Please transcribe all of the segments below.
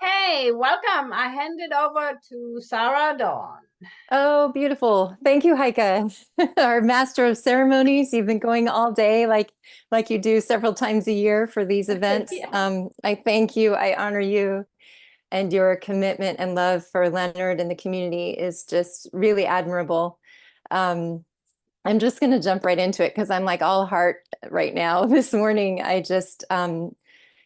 Okay, welcome. I hand it over to Sarah Dawn. Oh, beautiful. Thank you, Heike, our master of ceremonies. You've been going all day like you do several times a year for these events. Yeah. I thank you. I honor you, and your commitment and love for Leonard and the community is just really admirable. Um, I'm just going to jump right into it because I'm like all heart right now. This morning, I just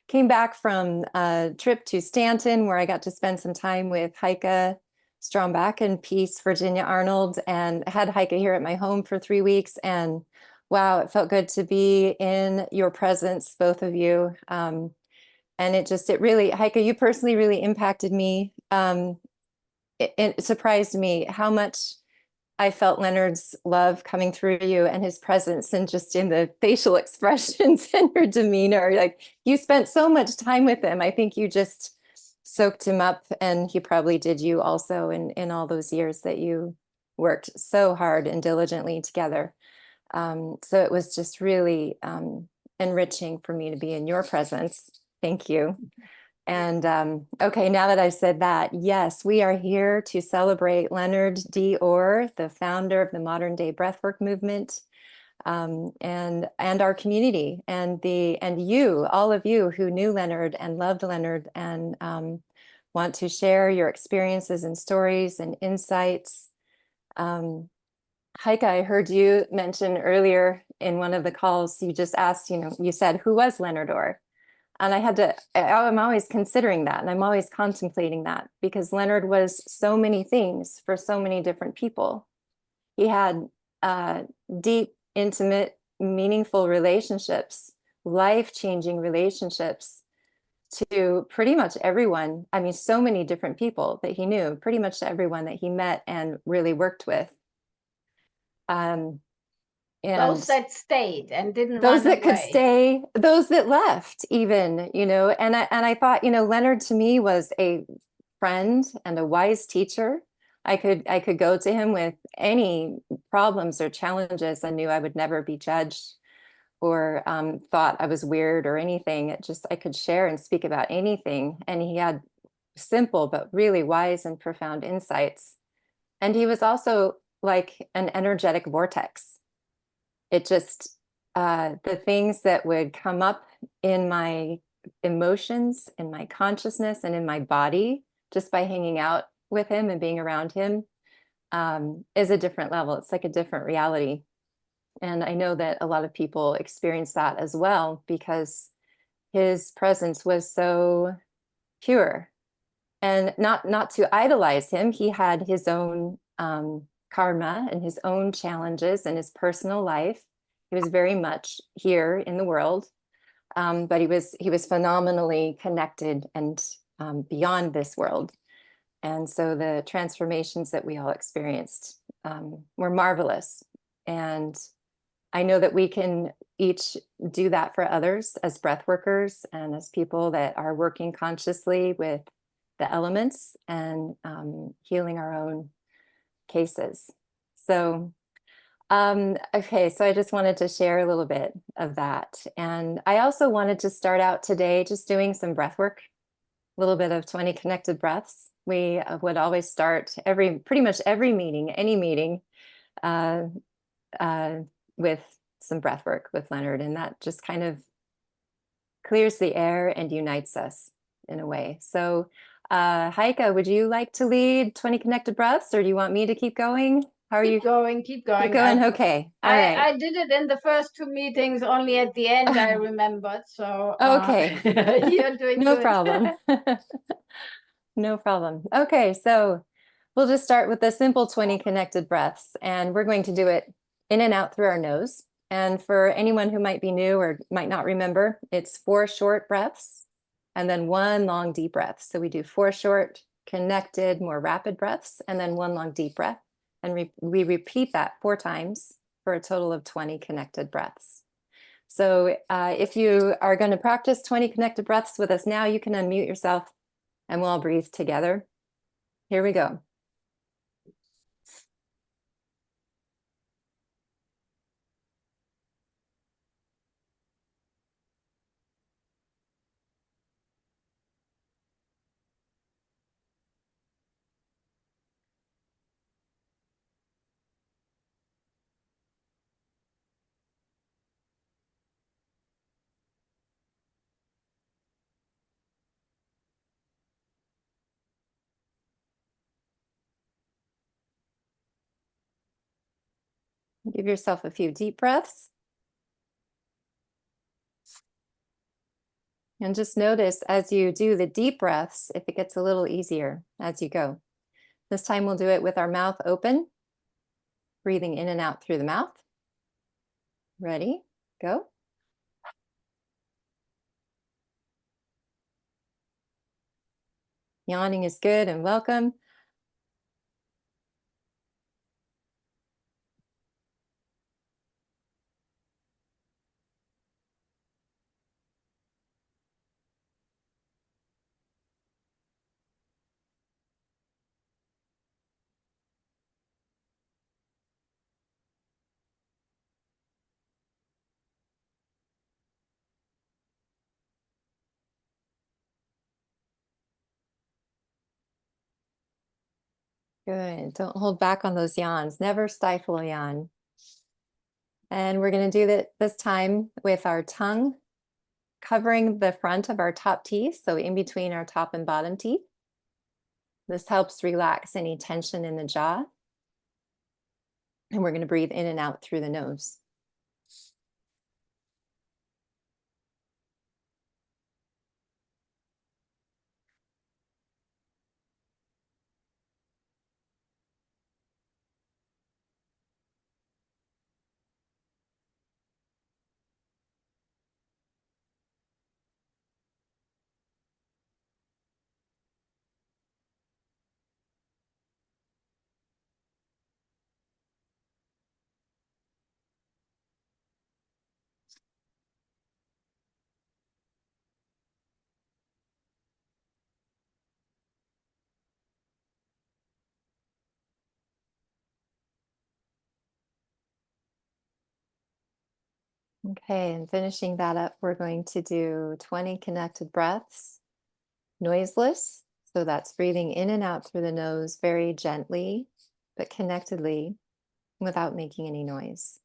came back from a trip to Stanton where I got to spend some time with Heike Strombach and Peace Virginia Arnold, and had Heike here at my home for 3 weeks. And wow, it felt good to be in your presence, both of you. And it really, Heike, you personally really impacted me. It surprised me how much I felt Leonard's love coming through you and his presence, and just in the facial expressions and your demeanor. Like, you spent so much time with him. I think you just soaked him up, and he probably did you also in all those years that you worked so hard and diligently together. So it was just really enriching for me to be in your presence. Thank you. And okay, now that I've said that, yes, we are here to celebrate Leonard D. Orr, the founder of the modern day breathwork movement, and our community, and you, all of you who knew Leonard and loved Leonard, and want to share your experiences and stories and insights. Um, Heike, I heard you mention earlier in one of the calls, you just asked, you said, who was Leonard Orr? And I'm always considering that, and I'm always contemplating that, because Leonard was so many things for so many different people. He had deep, intimate, meaningful relationships, life-changing relationships to pretty much everyone. I mean, so many different people that he knew, pretty much to everyone that he met and really worked with. Um, Those and that stayed and didn't those run that could away. stay, those that left, even, and I thought, Leonard to me was a friend and a wise teacher. I could go to him with any problems or challenges. I knew I would never be judged or thought I was weird or anything. I could share and speak about anything, and he had simple but really wise and profound insights. And he was also like an energetic vortex. It just, the things that would come up in my emotions, in my consciousness, and in my body just by hanging out with him and being around him, is a different level. It's like a different reality. And I know that a lot of people experience that as well, because his presence was so pure. And not to idolize him, he had his own karma and his own challenges in his personal life. He was very much here in the world, but he was phenomenally connected and beyond this world. And so the transformations that we all experienced were marvelous. And I know that we can each do that for others as breath workers and as people that are working consciously with the elements and healing our own cases. So, okay, so I just wanted to share a little bit of that. And I also wanted to start out today just doing some breath work, a little bit of 20 connected breaths. We would always start pretty much every meeting, any meeting, uh, uh, with some breath work with Leonard. And that just kind of clears the air and unites us in a way. So, Heike, would you like to lead 20 connected breaths, or do you want me to keep going? How are you? Keep going, keep Keep going. going. Okay. All I right. I did it in the first two meetings, only at the end I remembered. So Okay. you're doing No good. problem. No problem. Okay. So we'll just start with the simple 20 connected breaths, and we're going to do it in and out through our nose. And for anyone who might be new or might not remember, it's 4 short breaths and then 1 long deep breath. So we do 4 short, connected, more rapid breaths, and then 1 long deep breath. And we repeat that 4 times for a total of 20 connected breaths. So if you are going to practice 20 connected breaths with us now, you can unmute yourself and we'll all breathe together. Here we go. Give yourself a few deep breaths. And just notice as you do the deep breaths, if it gets a little easier as you go. This time we'll do it with our mouth open, breathing in and out through the mouth. Ready? Go. Yawning is good and welcome. Good. Don't hold back on those yawns. Never stifle a yawn. And we're going to do that this time with our tongue covering the front of our top teeth, so in between our top and bottom teeth. This helps relax any tension in the jaw. And we're going to breathe in and out through the nose. Okay, and finishing that up, we're going to do 20 connected breaths, noiseless. So that's breathing in and out through the nose very gently, but connectedly without making any noise.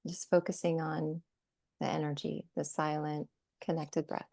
Just focusing on the energy, the silent, connected breaths.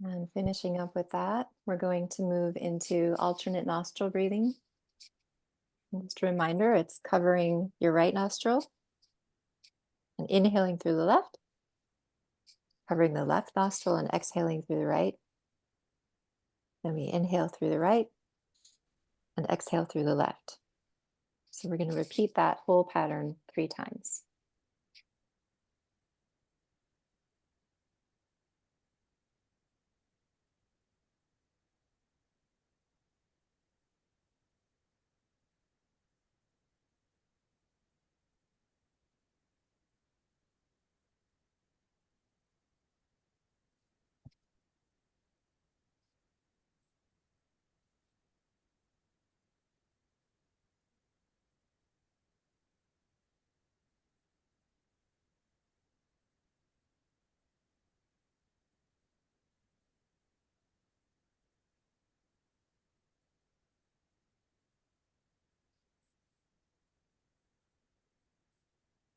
And finishing up with that, we're going to move into alternate nostril breathing. And just a reminder, it's covering your right nostril and inhaling through the left, covering the left nostril and exhaling through the right. Then we inhale through the right and exhale through the left. So we're going to repeat that whole pattern 3 times.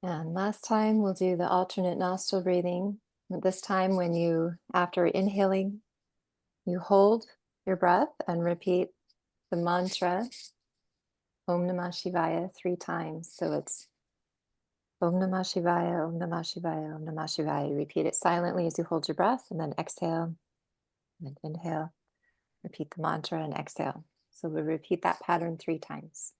And last time we'll do the alternate nostril breathing. This time when you, after inhaling, you hold your breath and repeat the mantra Om Namah Shivaya 3 times. So it's Om Namah Shivaya, Om Namah Shivaya, Om Namah Shivaya. You repeat it silently as you hold your breath, and then exhale, and then inhale. Repeat the mantra and exhale. So we repeat that pattern 3 times.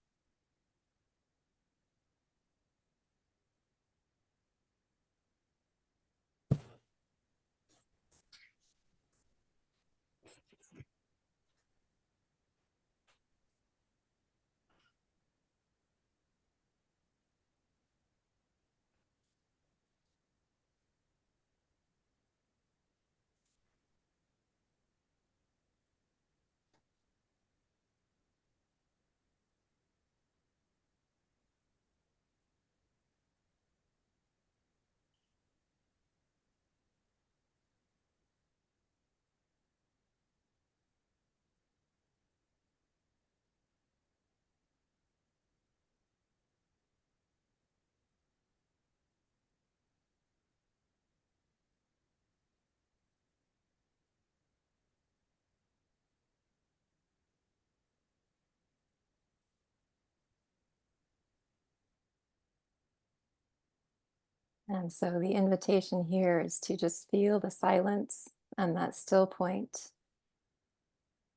And so the invitation here is to just feel the silence and that still point,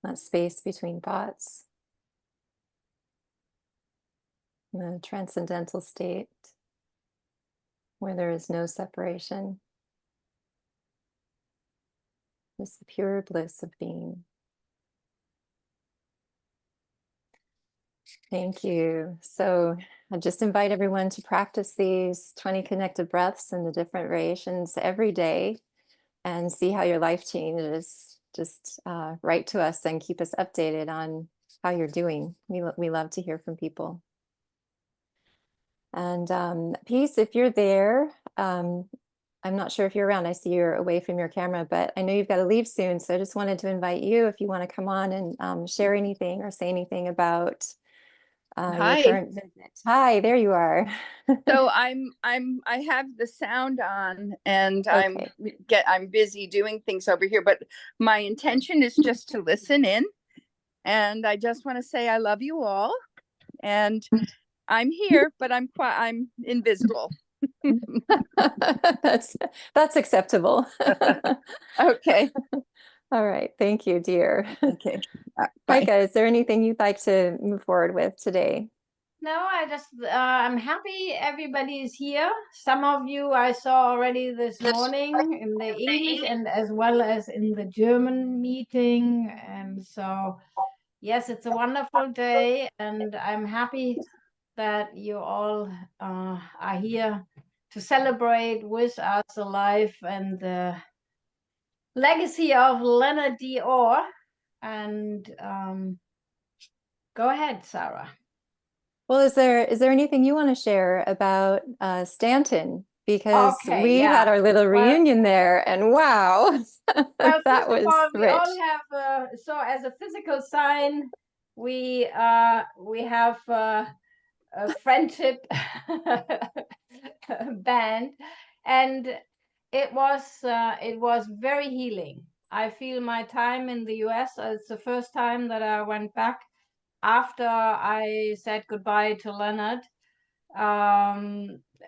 that space between thoughts, the transcendental state where there is no separation, just the pure bliss of being. Thank you. So I just invite everyone to practice these 20 connected breaths and the different variations every day and see how your life changes. Just write to us and keep us updated on how you're doing. We love to hear from people. And Peace, if you're there, I'm not sure if you're around. I see you're away from your camera, but I know you've got to leave soon. So I just wanted to invite you if you want to come on and share anything or say anything about your current visit. Hi, there you are. So I have the sound on and Okay. I'm busy doing things over here, but my intention is just to listen in. And I just want to say I love you all. And I'm here, but I'm invisible. That's acceptable. Okay. All right. Thank you, dear. Okay. Bye. Micah, is there anything you'd like to move forward with today? No, I'm happy everybody is here. Some of you I saw already this morning in the English and as well as in the German meeting. And so, yes, it's a wonderful day, and I'm happy that you all are here to celebrate with us the life and the legacy of Leonard D. And go ahead, Sarah. Well, is there anything you want to share about Stanton? Because Okay, we yeah. had our little reunion there, and wow, Well, that first of was all, we rich. all have so as a physical sign, we have a friendship band, and it was very healing. I feel my time in the US, it's the first time that I went back after I said goodbye to Leonard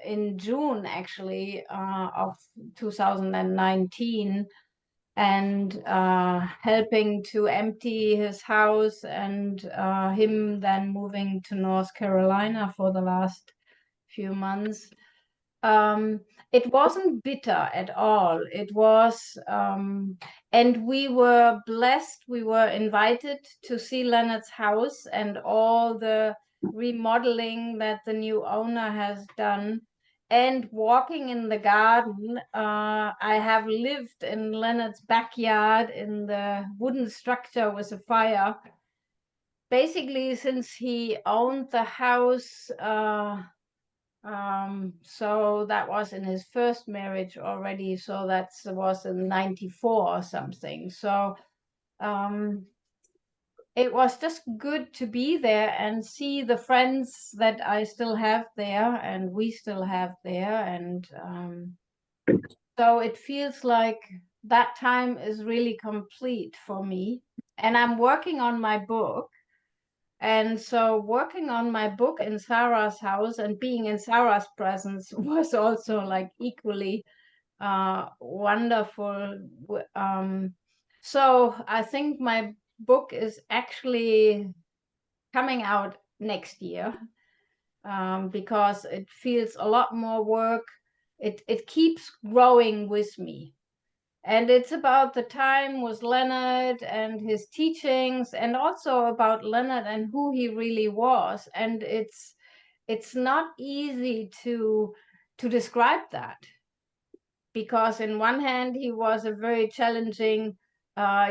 in June, actually, of 2019, and helping to empty his house, and him then moving to North Carolina for the last few months. It wasn't bitter at all. It was, and we were blessed. We were invited to see Leonard's house and all the remodeling that the new owner has done. And walking in the garden, I have lived in Leonard's backyard in the wooden structure with a fire, basically since he owned the house. So that was in his first marriage already. So that was in 94 or something. So it was just good to be there and see the friends that I still have there and we still have there. And so it feels like that time is really complete for me. And I'm working on my book. And so working on my book in Sarah's house and being in Sarah's presence was also like equally wonderful. So I think my book is actually coming out next year, because it feels a lot more work. It keeps growing with me. And it's about the time with Leonard and his teachings, and also about Leonard and who he really was. And it's not easy to describe that, because in one hand he was a very challenging,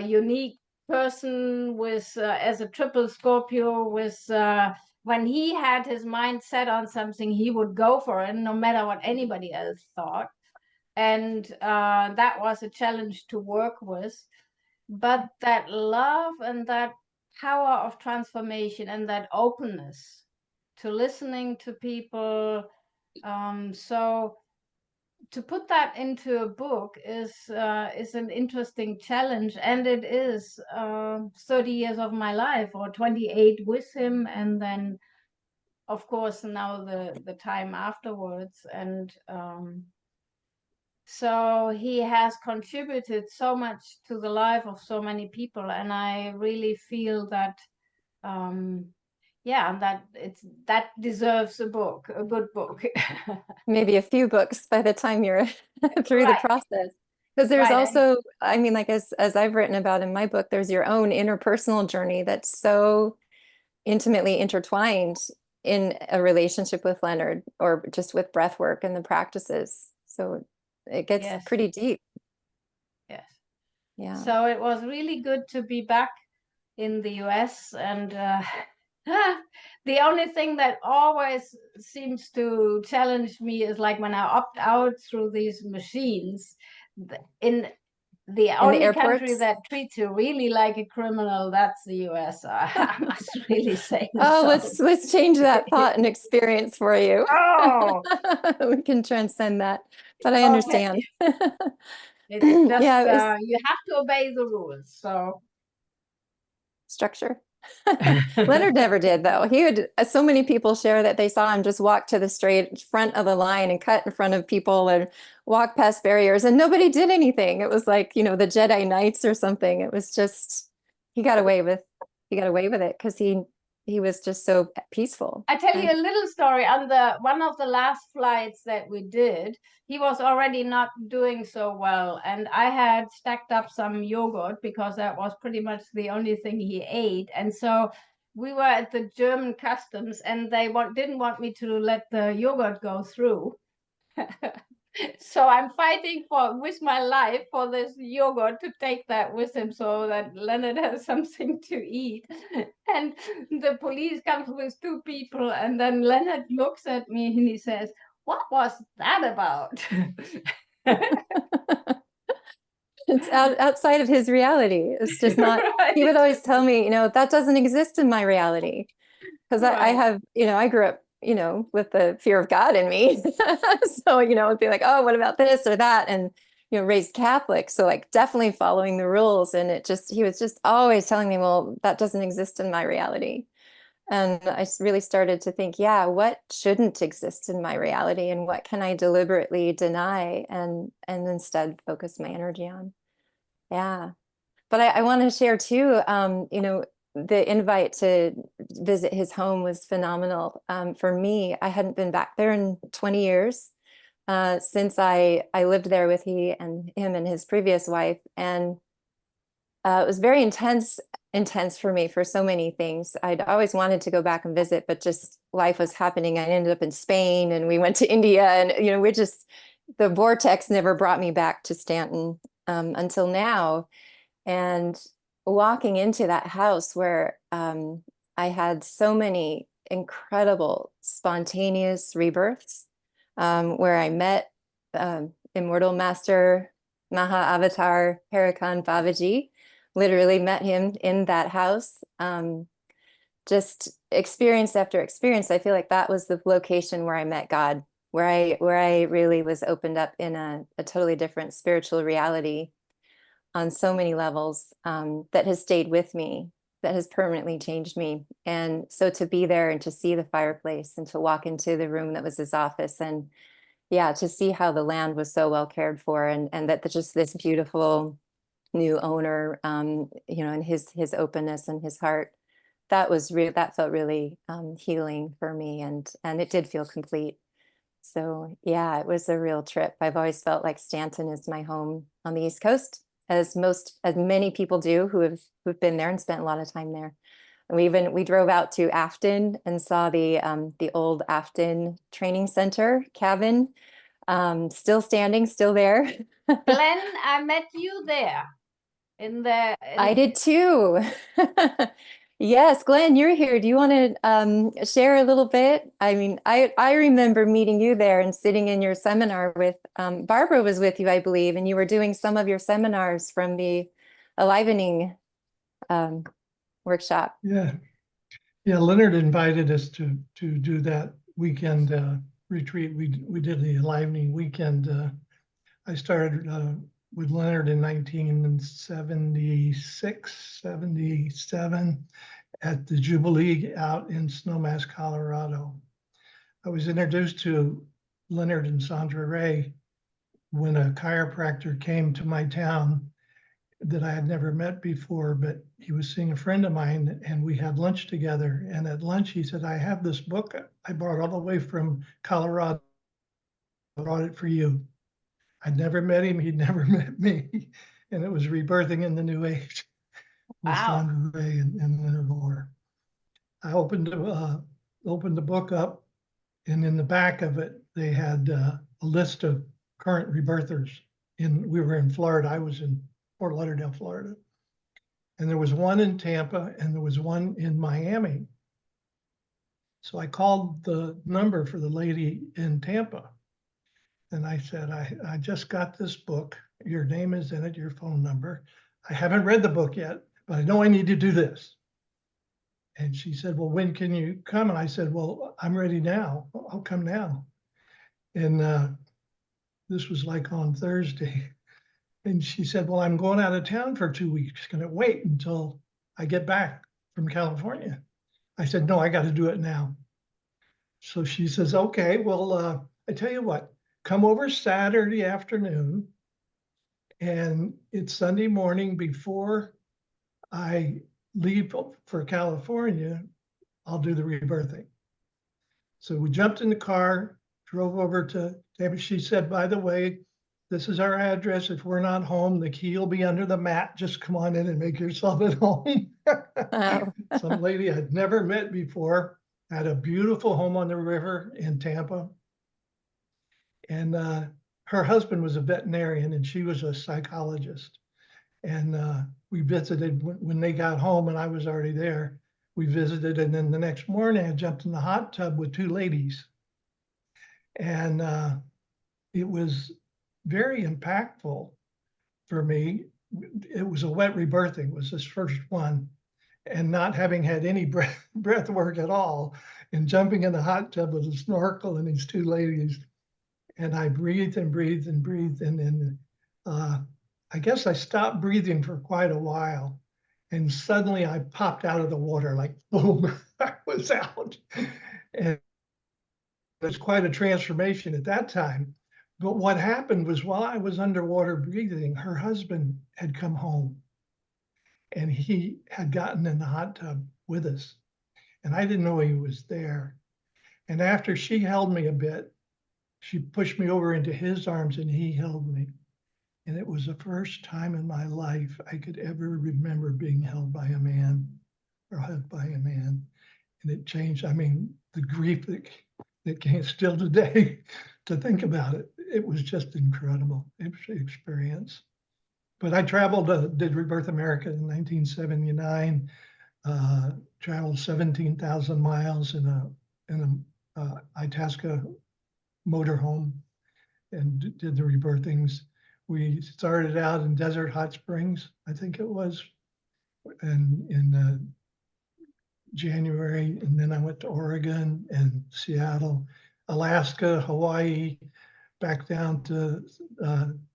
unique person with as a triple Scorpio, with when he had his mind set on something, he would go for it no matter what anybody else thought. And that was a challenge to work with. But that love and that power of transformation and that openness to listening to people, so to put that into a book is an interesting challenge. And it is 30 years of my life, or 28 with him, and then of course now the time afterwards. And So he has contributed so much to the life of so many people, and I really feel that yeah, that deserves a book, a good book. Maybe a few books by the time you're through the Right, process. Because there's right. And also, I mean, like as I've written about in my book, there's your own interpersonal journey that's so intimately intertwined in a relationship with Leonard or just with breath work and the practices. So it gets yes, pretty deep. yes. Yeah. So it was really good to be back in the US, and the only thing that always seems to challenge me is like when I opt out through these machines. In the In the only country airports. that treats you really like a criminal, that's the US. I must really say Oh, so. let's change that thought and experience for you. Oh, We can transcend that, but I okay. understand. It's just Yeah, it was you have to obey the rules. So structure. Leonard never did, though. He would, so many people share that they saw him just walk to the straight front of the line and cut in front of people and walk past barriers, and nobody did anything. It was like, you know, the Jedi Knights or something. It was just, he got away with, it because he was just so peaceful. I tell you And a little story. On the one of the last flights that we did, he was already not doing so well, and I had stacked up some yogurt because that was pretty much the only thing he ate. And so we were at the German customs, and they didn't want me to let the yogurt go through. So I'm fighting with my life for this yogurt to take that with him so that Leonard has something to eat. And the police comes with two people, and then Leonard looks at me and he says, "What was that about?" it's outside of his reality. It's just not, he Right, would always tell me, you know, that doesn't exist in my reality. Because I right. have, you know, I grew up, you know, with the fear of God in me. So, you know, it'd be like, oh, what about this or that? And, you know, raised Catholic. So like definitely following the rules. And he was just always telling me, well, that doesn't exist in my reality. And I really started to think, yeah, what shouldn't exist in my reality and what can I deliberately deny and instead focus my energy on? Yeah. But I want to share too, you know, the invite to visit his home was phenomenal. For me, I hadn't been back there in 20 years since I lived there with him and his previous wife. And it was very intense for me for so many things. I'd always wanted to go back and visit, but just life was happening. I ended up in Spain and we went to India and, you know, the vortex never brought me back to Stanton until now. And walking into that house where I had so many incredible spontaneous rebirths, where I met Immortal Master Maha Avatar Harakan Babaji, literally met him in that house. Just experience after experience, I feel like that was the location where I met God, where I really was opened up in a totally different spiritual reality on so many levels, that has stayed with me, that has permanently changed me. And so to be there and to see the fireplace and to walk into the room that was his office and yeah, to see how the land was so well cared for and that just this beautiful new owner, you know, and his openness and his heart, that felt really healing for me and it did feel complete. So yeah, it was a real trip. I've always felt like Stanton is my home on the East Coast, as many people do who've been there and spent a lot of time there. And we drove out to Afton and saw the old Afton Training Center cabin, still standing, still there. Glenn, I met you there I did too. Yes, Glenn, you're here. Do you want to share a little bit? I mean, I remember meeting you there and sitting in your seminar with Barbara was with you, I believe, and you were doing some of your seminars from the Alivening um, workshop. Yeah, yeah. Leonard invited us to do that weekend retreat. We did the enlivening weekend. I started with Leonard in 1976, 77 at the Jubilee out in Snowmass, Colorado. I was introduced to Leonard and Sandra Ray when a chiropractor came to my town that I had never met before, but he was seeing a friend of mine and we had lunch together. And at lunch, he said, I have this book I brought all the way from Colorado. I brought it for you. I'd never met him. He'd never met me. And it was Rebirthing in the New Age with Wow. Sandra Ray and Leonard Moore. I opened the book up, and in the back of it, they had a list of current rebirthers. We were in Florida. I was in Fort Lauderdale, Florida. And there was one in Tampa and there was one in Miami. So I called the number for the lady in Tampa. And I said, I just got this book. Your name is in it, your phone number. I haven't read the book yet, but I know I need to do this. And she said, well, when can you come? And I said, well, I'm ready now. I'll come now. And this was like on Thursday. And she said, well, I'm going out of town for 2 weeks. Can it wait until I get back from California? I said, no, I got to do it now. So she says, okay, well, I tell you what, come over Saturday afternoon. And it's Sunday morning before I leave for California, I'll do the rebirthing. So we jumped in the car, drove over to Tampa. She said, by the way, this is our address. If we're not home, the key will be under the mat. Just come on in and make yourself at home. Wow. Some lady I'd never met before had a beautiful home on the river in Tampa. And her husband was a veterinarian and she was a psychologist. And we visited when they got home and I was already there. We visited, and then the next morning I jumped in the hot tub with two ladies. And it was very impactful for me. It was a wet rebirthing, was this first one. And not having had any breath work at all, and jumping in the hot tub with a snorkel and these two ladies. And I breathed and breathed and breathed. And then I guess I stopped breathing for quite a while. And suddenly I popped out of the water, like boom, I was out. And it was quite a transformation at that time. But what happened was while I was underwater breathing, her husband had come home and he had gotten in the hot tub with us. And I didn't know he was there. And after she held me a bit, she pushed me over into his arms and he held me. And it was the first time in my life I could ever remember being held by a man or hugged by a man. And it changed, I mean, the grief that came still today to think about it. It was just incredible experience. But I traveled, did Rebirth America in 1979, traveled 17,000 miles in a Itasca motorhome and did the rebirthings. We started out in Desert Hot Springs, I think it was, in January, and then I went to Oregon and Seattle, Alaska, Hawaii, back down to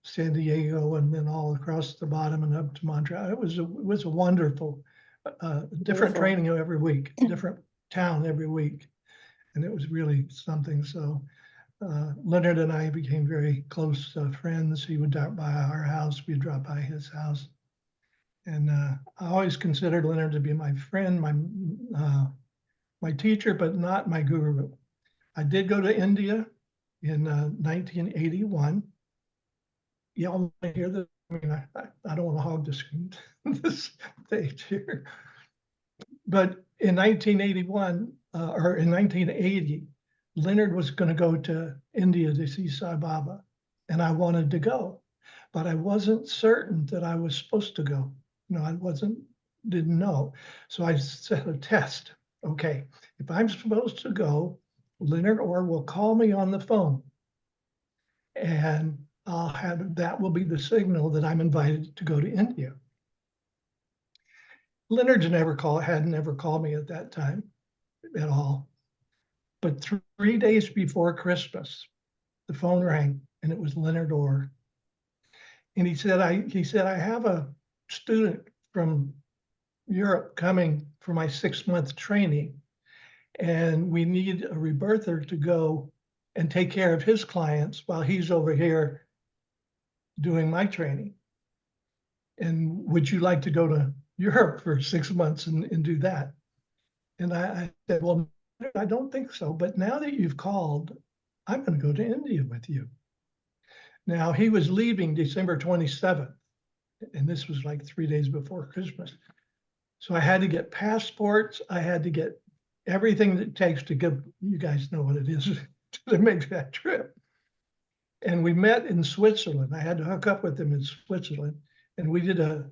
San Diego, and then all across the bottom and up to Montreal. It was a wonderful, different training every week, different town every week, and it was really something. So Leonard and I became very close friends. He would drop by our house, we'd drop by his house. And I always considered Leonard to be my friend, my teacher, but not my guru. I did go to India in 1981. Y'all want to hear this? I mean, I don't want to hog this stage here. But in 1981, or in 1980, Leonard was going to go to India to see Sai Baba, and I wanted to go, but I wasn't certain that I was supposed to go. No, I didn't know. So I set a test. Okay, if I'm supposed to go, Leonard Orr will call me on the phone, and that will be the signal that I'm invited to go to India. Leonard had never called me at that time at all. But 3 days before Christmas, the phone rang and it was Leonard Orr. And he said, I have a student from Europe coming for my 6-month training, and we need a rebirther to go and take care of his clients while he's over here doing my training. And would you like to go to Europe for 6 months and do that? And I said, well, I don't think so. But now that you've called, I'm going to go to India with you. Now, he was leaving December 27th, and this was like 3 days before Christmas. So I had to get passports. I had to get everything that it takes to give, you guys know what it is, to make that trip. And we met in Switzerland. I had to hook up with them in Switzerland. And we did a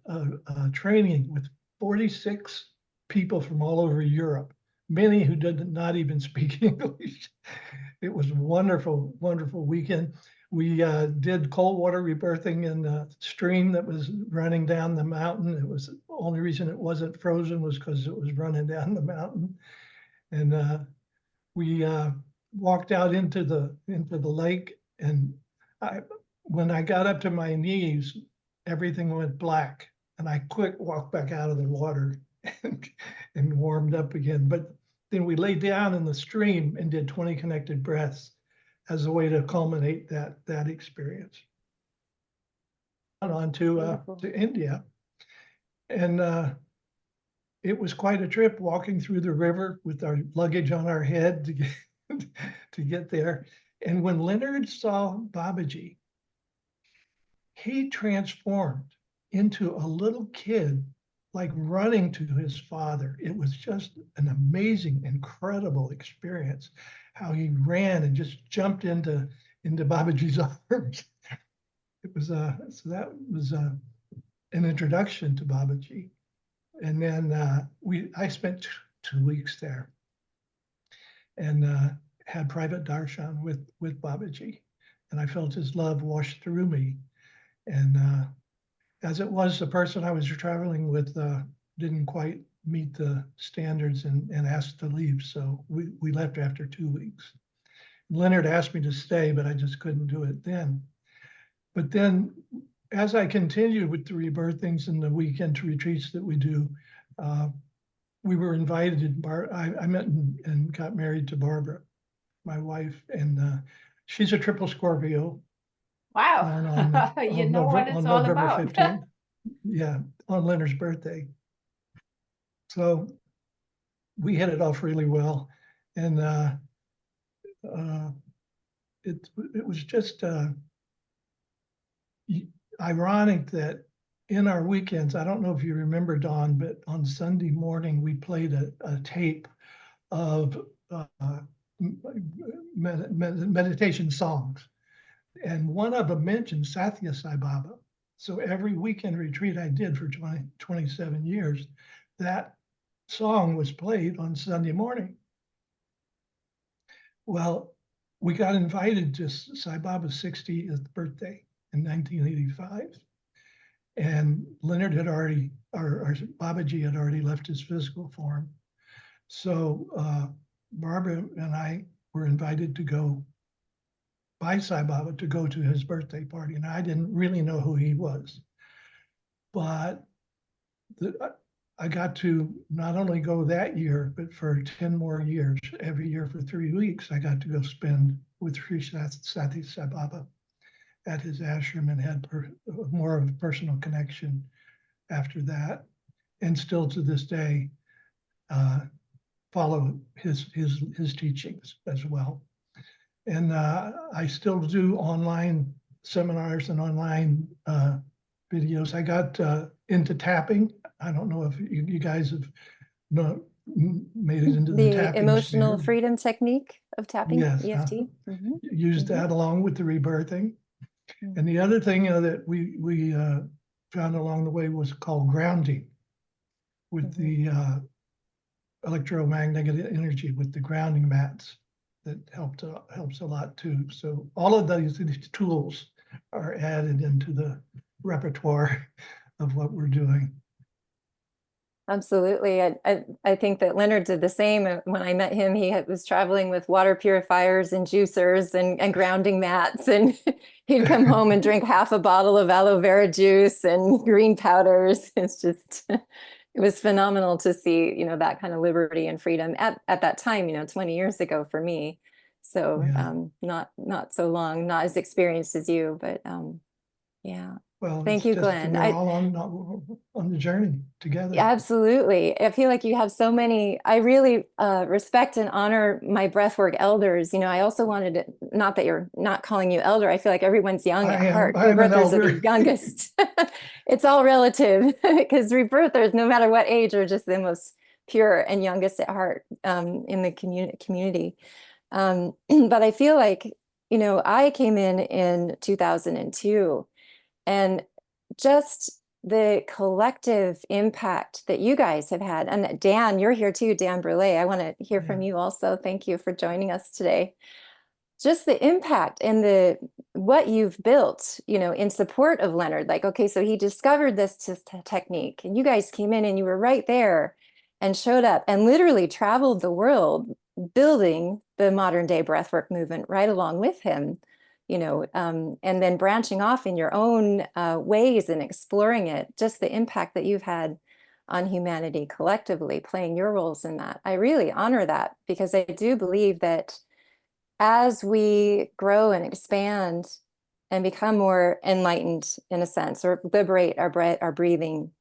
training with 46 people from all over Europe, many who did not even speak English. It was a wonderful, wonderful weekend. We did cold water rebirthing in a stream that was running down the mountain. It was the only reason it wasn't frozen was because it was running down the mountain. And we walked out into the lake, and when I got up to my knees, everything went black, and I quick walked back out of the water and warmed up again. But then we lay down in the stream and did 20 connected breaths as a way to culminate that experience. On to India, and it was quite a trip walking through the river with our luggage on our head to get there. And when Leonard saw Babaji, he transformed into a little kid, like running to his father. It was just an amazing, incredible experience, how he ran and just jumped into Babaji's arms. It was so that was an introduction to Babaji. And then I spent 2 weeks there and had private darshan with Babaji, and I felt his love wash through me. And as it was, the person I was traveling with didn't quite meet the standards and asked to leave. So we left after 2 weeks. Leonard asked me to stay, but I just couldn't do it then. But then as I continued with the rebirthings and the weekend retreats that we do, we were invited. I met and got married to Barbara, my wife, and she's a triple Scorpio. Wow. You know what it's all November about. 15th. Yeah, on Leonard's birthday. So we hit it off really well. And it was just ironic that in our weekends, I don't know if you remember, Dawn, but on Sunday morning, we played a tape of meditation songs. And one of them mentioned Sathya Sai Baba. So every weekend retreat I did for 27 years, that song was played on Sunday morning. Well, we got invited to Sai Baba's 60th birthday in 1985. And Leonard had already, or Babaji had already left his physical form. So Barbara and I were invited to go by Sai Baba to go to his birthday party. And I didn't really know who he was. But I got to not only go that year, but for 10 more years, every year for 3 weeks, I got to go spend with Sri Sathya Sai Baba at his ashram and had more of a personal connection after that. And still to this day, follow his teachings as well. And I still do online seminars and online videos. I got into tapping. I don't know if you guys have made it into the tapping emotional sphere. freedom technique of tapping. Yes, EFT. Mm-hmm. Used that along with the rebirthing. Mm-hmm. And the other thing that we found along the way was called grounding with the electromagnetic energy, with the grounding mats. That helps a lot too. So all of these tools are added into the repertoire of what we're doing. Absolutely. I think that Leonard did the same. When I met him, he was traveling with water purifiers and juicers and grounding mats, and he'd come home and drink half a bottle of aloe vera juice and green powders. It's just, it was phenomenal to see, that kind of liberty and freedom at that time, 20 years ago for me. So Yeah. not so long, not as experienced as you, but Yeah. Well, Thank it's you, just Glenn. we're all on the journey together. Absolutely. I feel like you have so many, I really respect and honor my breathwork elders. You know, I also wanted to, not that you're not calling you elder, I feel like everyone's young at heart. I'm an Rebirthers are the elder. youngest. It's all relative because rebirthers, no matter what age, are just the most pure and youngest at heart in the community. But I feel like, you know, I came in 2002, and just the collective impact that you guys have had. And Dan, you're here too, Dan Brule. I want to hear from you also. Thank you for joining us today. Just the impact and the what you've built, you know, in support of Leonard. Like, okay, so he discovered this technique, and you guys came in and you were right there and showed up and literally traveled the world building the modern day breathwork movement right along with him, you know, and then branching off in your own ways and exploring it. Just the impact that you've had on humanity collectively, playing your roles in that. I really honor that, because I do believe that as we grow and expand and become more enlightened, in a sense, or liberate our breathing,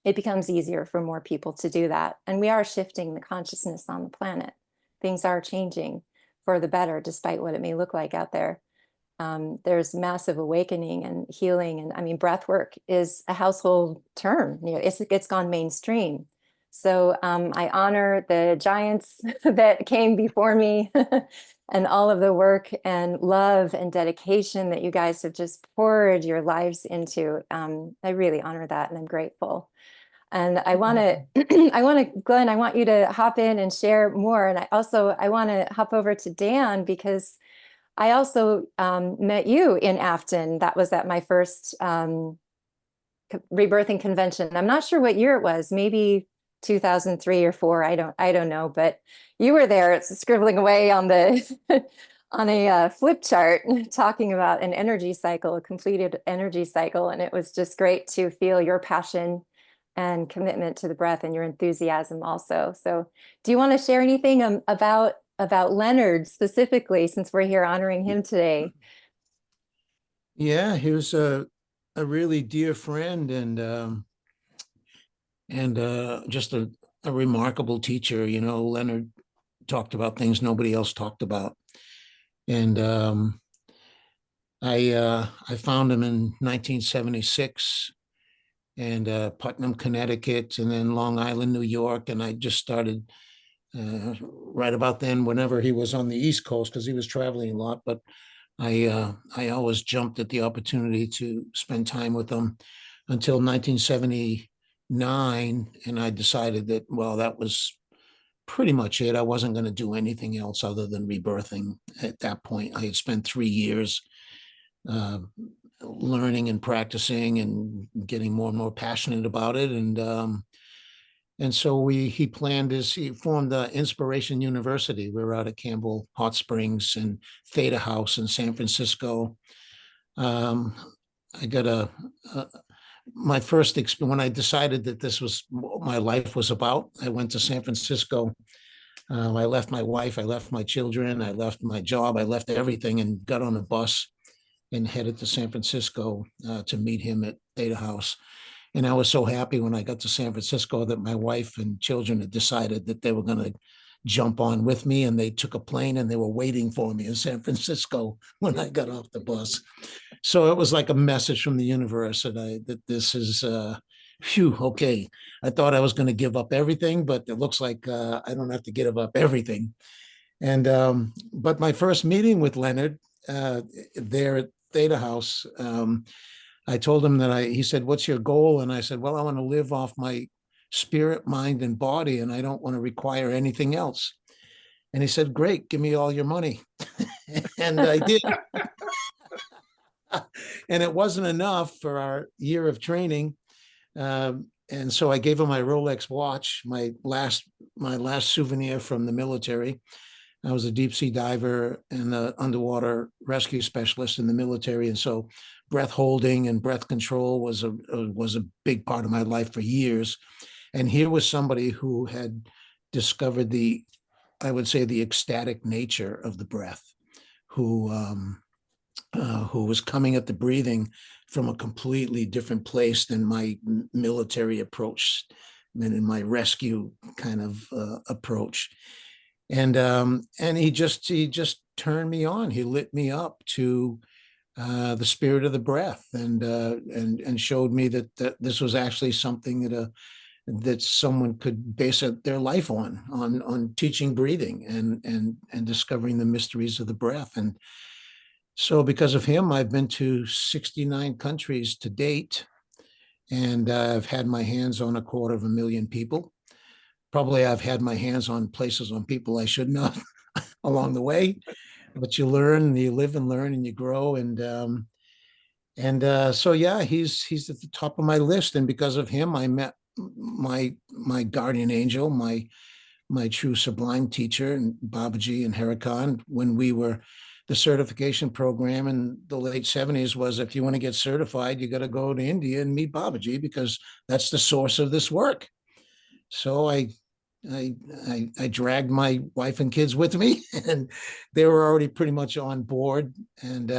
it becomes easier for more people to do that. And we are shifting the consciousness on the planet. Things are changing for the better, despite what it may look like out there. There's massive awakening and healing. And I mean, breath work is a household term. You know, it's gone mainstream. So I honor the giants that came before me and all of the work and love and dedication that you guys have just poured your lives into. I really honor that, and I'm grateful. And I want to, Glenn, I want you to hop in and share more. And I want to hop over to Dan, because I also met you in Afton. That was at my first rebirthing convention. I'm not sure what year it was, maybe 2003 or 4. I don't know, but you were there scribbling away on the on a flip chart, talking about an energy cycle, a completed energy cycle. And it was just great to feel your passion and commitment to the breath and your enthusiasm also. So do you want to share anything about Leonard specifically, since we're here honoring him today? Yeah, he was a really dear friend, and just a remarkable teacher. You know, Leonard talked about things nobody else talked about. And I found him in 1976, and Putnam, Connecticut, and then Long Island, New York. And I just started right about then, whenever he was on the East Coast, because he was traveling a lot. But I always jumped at the opportunity to spend time with him until 1979. And I decided that, well, that was pretty much it. I wasn't going to do anything else other than rebirthing at that point. I had spent 3 years learning and practicing and getting more and more passionate about it. And so he formed the Inspiration University. We were out at Campbell Hot Springs and Theta House in San Francisco. I got my first experience when I decided that this was what my life was about. I went to San Francisco. I left my wife, I left my children, I left my job, I left everything, and got on a bus and headed to San Francisco to meet him at Theta House. And I was so happy when I got to San Francisco that my wife and children had decided that they were going to jump on with me, and they took a plane and they were waiting for me in San Francisco when I got off the bus. So it was like a message from the universe that this is, phew, okay. I thought I was going to give up everything, but it looks like I don't have to give up everything. And but my first meeting with Leonard there at Theta House, I told him that he said, "What's your goal?" And I said, "Well, I want to live off my spirit, mind, and body, and I don't want to require anything else." And he said, "Great, give me all your money." And I did. And it wasn't enough for our year of training. And so I gave him my Rolex watch, my last souvenir from the military. I was a deep sea diver and an underwater rescue specialist in the military. And so breath holding and breath control was a big part of my life for years. And here was somebody who had discovered I would say, the ecstatic nature of the breath, who who was coming at the breathing from a completely different place than my military approach and in my rescue kind of approach. And he just turned me on. He lit me up to the spirit of the breath, and showed me that this was actually something that someone could base their life on teaching breathing and discovering the mysteries of the breath. And so because of him, I've been to 69 countries to date, and I've had my hands on 250,000 people. Probably I've had my hands on places on people I shouldn't have along the way, but you learn, you live and learn, and you grow. So yeah, he's at the top of my list. And because of him, I met my guardian angel, my true sublime teacher, and Babaji and Harikan, when we were the certification program in the late 70s was, if you want to get certified, you got to go to India and meet Babaji, because that's the source of this work. So I dragged my wife and kids with me, and they were already pretty much on board. And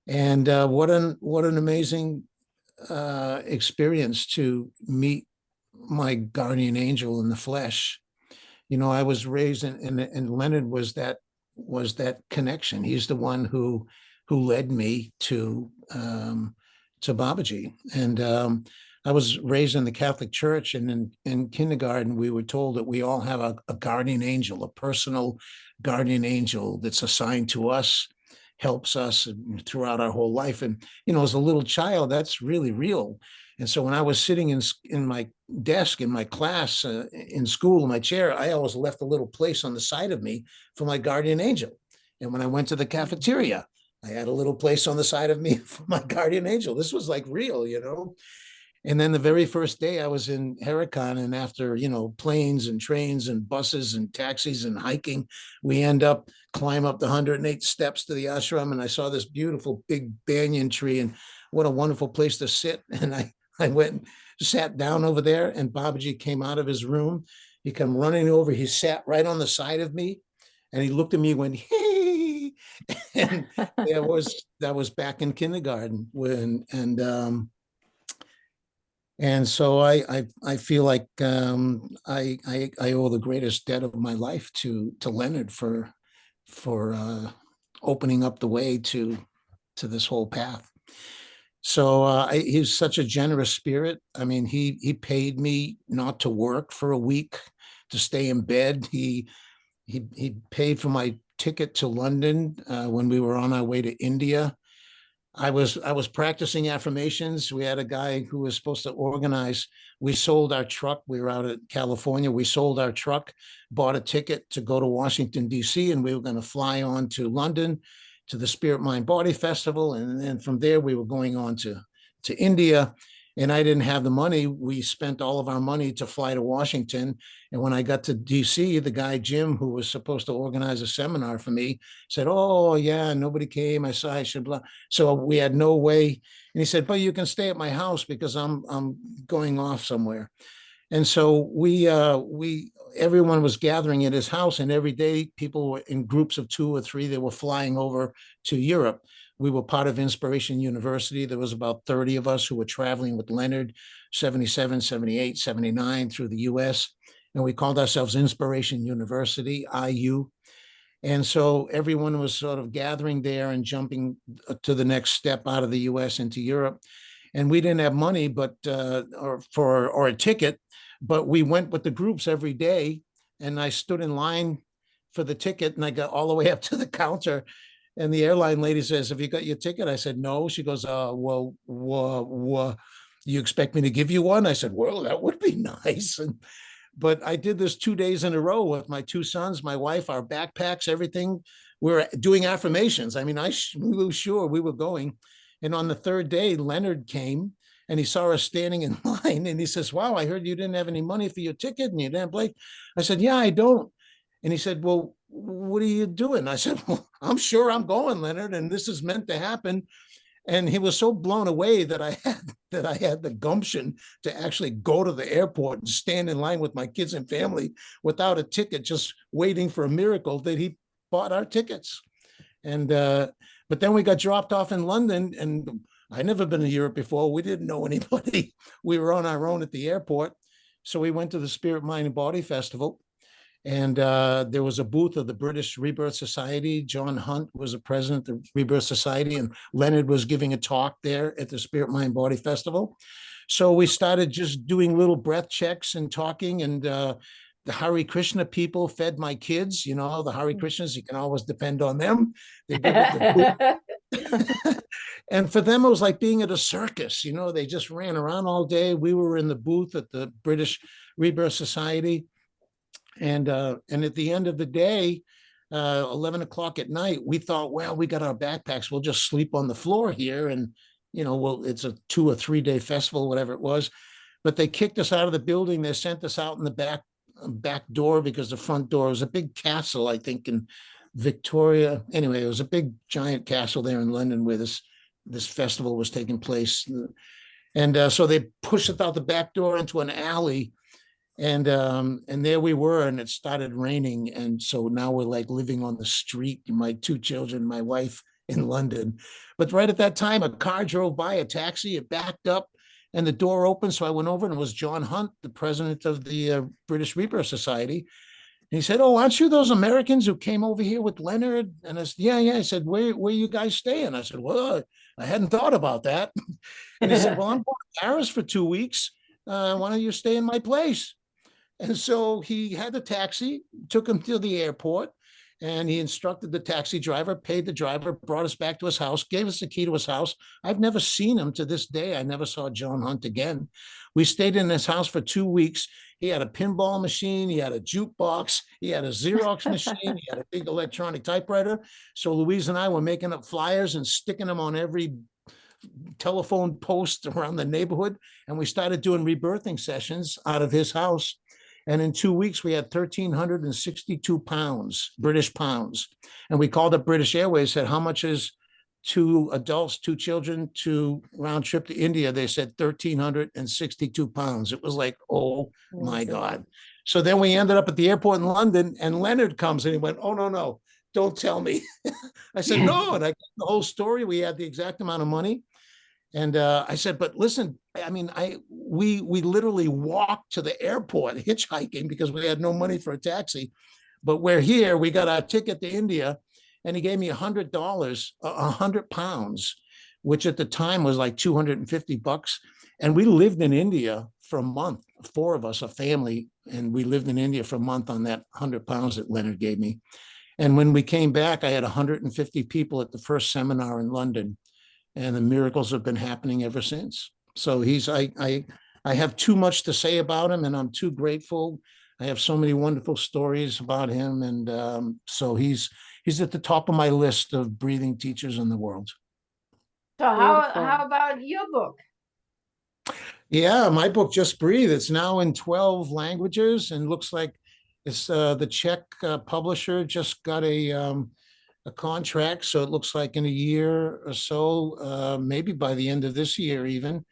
what an amazing experience to meet my guardian angel in the flesh. You know, I was raised and Leonard was that connection. He's the one who led me to Babaji. And I was raised in the Catholic Church, and in kindergarten, we were told that we all have a guardian angel, a personal guardian angel that's assigned to us, helps us throughout our whole life. And, you know, as a little child, that's really real. And so when I was sitting in my desk, in my class, in school, in my chair, I always left a little place on the side of me for my guardian angel. And when I went to the cafeteria, I had a little place on the side of me for my guardian angel. This was like real, you know. And then the very first day I was in Harikan, and after, you know, planes and trains and buses and taxis and hiking, we climb up the 108 steps to the ashram, and I saw this beautiful big banyan tree, and what a wonderful place to sit. And I went and sat down over there, and Babaji came out of his room. He came running over. He sat right on the side of me, and he looked at me and went, hey. And that was back in kindergarten and so I feel like I owe the greatest debt of my life to Leonard for opening up the way to this whole path. So he's such a generous spirit. I mean, he paid me not to work for a week, to stay in bed. He paid for my ticket to London when we were on our way to India. I was practicing affirmations. We had a guy who was supposed to organize. We sold our truck. We were out at California. We sold our truck, bought a ticket to go to Washington, D.C., and we were going to fly on to London to the Spirit Mind Body Festival. And then from there, we were going on to India. And I didn't have the money. We spent all of our money to fly to Washington. And when I got to DC, the guy, Jim, who was supposed to organize a seminar for me, said, oh, yeah, nobody came. I saw I should blah. So we had no way. And he said, but you can stay at my house because I'm going off somewhere. And so everyone was gathering at his house, and every day people were in groups of 2 or 3. They were flying over to Europe. We were part of Inspiration University. There was about 30 of us who were traveling with Leonard, 77, 78, 79 through the US. And we called ourselves Inspiration University, IU. And so everyone was sort of gathering there and jumping to the next step out of the US into Europe. And we didn't have money, or a ticket, but we went with the groups every day. And I stood in line for the ticket, and I got all the way up to the counter. And the airline lady says, have you got your ticket? I said, no. She goes, well, you expect me to give you one? I said, well, that would be nice. But I did this 2 days in a row with my 2 sons, my wife, our backpacks, everything. We were doing affirmations. I mean, we were sure we were going. And on the 3rd day, Leonard came, and he saw us standing in line, and he says, wow, I heard you didn't have any money for your ticket and you didn't play. I said, yeah, I don't. And he said, well, what are you doing? I said, well, I'm sure I'm going, Leonard, and this is meant to happen. And he was so blown away that I had the gumption to actually go to the airport and stand in line with my kids and family without a ticket, just waiting for a miracle, that he bought our tickets. And but then we got dropped off in London, and I'd never been to Europe before. We didn't know anybody. We were on our own at the airport. So we went to the Spirit, Mind, and Body Festival. And there was a booth of the British Rebirth Society. John Hunt was the president of the Rebirth Society, and Leonard was giving a talk there at the Spirit, Mind, Body Festival. So we started just doing little breath checks and talking, and the Hare Krishna people fed my kids. You know, the Hare Krishnas, you can always depend on them. They give it the food. And for them, it was like being at a circus. You know, they just ran around all day. We were in the booth at the British Rebirth Society. And at the end of the day, 11 o'clock at night, we thought, well, we got our backpacks. We'll just sleep on the floor here. And, you know, well, it's a 2 or 3 day festival, whatever it was. But they kicked us out of the building. They sent us out in the back door, because the front door was a big castle, I think, in Victoria. Anyway, it was a big, giant castle there in London where this festival was taking place. And so they pushed us out the back door into an alley. And there we were, and it started raining. And so now we're like living on the street, my 2 children, my wife in London. But right at that time, a car drove by, a taxi, it backed up, and the door opened. So I went over, and it was John Hunt, the president of the British Rebirth Society. And he said, "Oh, aren't you those Americans who came over here with Leonard?" And I said, yeah. I said, where you guys staying? I said, well, I hadn't thought about that. And he said, well, I'm going to Paris for 2 weeks. Why don't you stay in my place? And so he had a taxi, took him to the airport, and he instructed the taxi driver, paid the driver, brought us back to his house, gave us the key to his house. I've never seen him to this day. I never saw John Hunt again. We stayed in his house for 2 weeks. He had a pinball machine. He had a jukebox. He had a Xerox machine. He had a big electronic typewriter. So Louise and I were making up flyers and sticking them on every telephone post around the neighborhood. And we started doing rebirthing sessions out of his house. And in 2 weeks, we had 1,362 pounds, British pounds. And we called up British Airways, said, how much is 2 adults, 2 children, to round trip to India? They said 1,362 pounds. It was like, oh my God. So then we ended up at the airport in London, and Leonard comes and he went, oh, no, don't tell me. I said, no. And I got the whole story. We had the exact amount of money. And I said, but listen, I mean, we literally walked to the airport hitchhiking because we had no money for a taxi. But we're here. We got our ticket to India, and he gave me $100, 100 pounds, which at the time was like $250. And we lived in India for a month, 4 of us, a family, and we lived in India for a month on that 100 pounds that Leonard gave me. And when we came back, I had 150 people at the first seminar in London. And the miracles have been happening ever since. So I have too much to say about him, and I'm too grateful. I have so many wonderful stories about him. And so he's at the top of my list of breathing teachers in the world. So how about your book? Yeah, my book, Just Breathe. It's now in 12 languages, and looks like it's the Czech publisher just got a contract. So it looks like in a year or so, maybe by the end of this year even,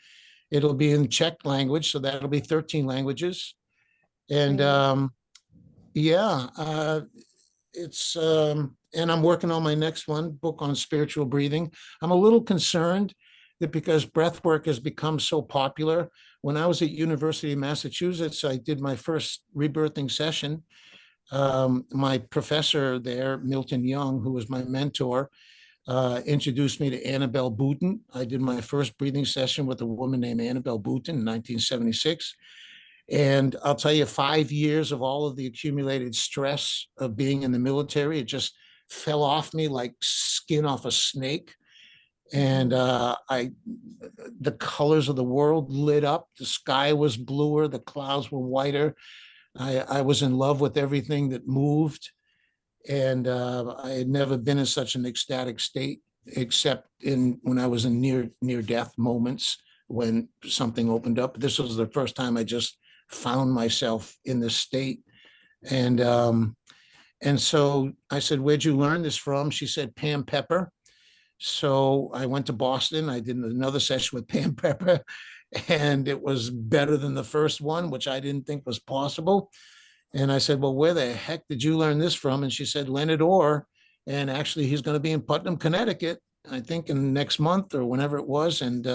it'll be in Czech language. So that'll be 13 languages. And it's and I'm working on my next book on spiritual breathing. I'm a little concerned that because breath work has become so popular. When I was at University of Massachusetts, I did my first rebirthing session. My professor there, Milton Young, who was my mentor, introduced me to Annabelle Boutin. I did my first breathing session with a woman named Annabelle Boutin in 1976. And I'll tell you, 5 years of all of the accumulated stress of being in the military, it just fell off me like skin off a snake. And the colors of the world lit up. The sky was bluer, the clouds were whiter. I was in love with everything that moved. And I had never been in such an ecstatic state, except when I was in near death moments when something opened up. This was the first time I just found myself in this state. And so I said, where'd you learn this from? She said, Pam Pepper. So I went to Boston. I did another session with Pam Pepper, and it was better than the first one, which I didn't think was possible. And I said, well, where the heck did you learn this from? And she said, Leonard Orr And actually, he's going to be in Putnam, Connecticut, I think in next month or whenever it was. And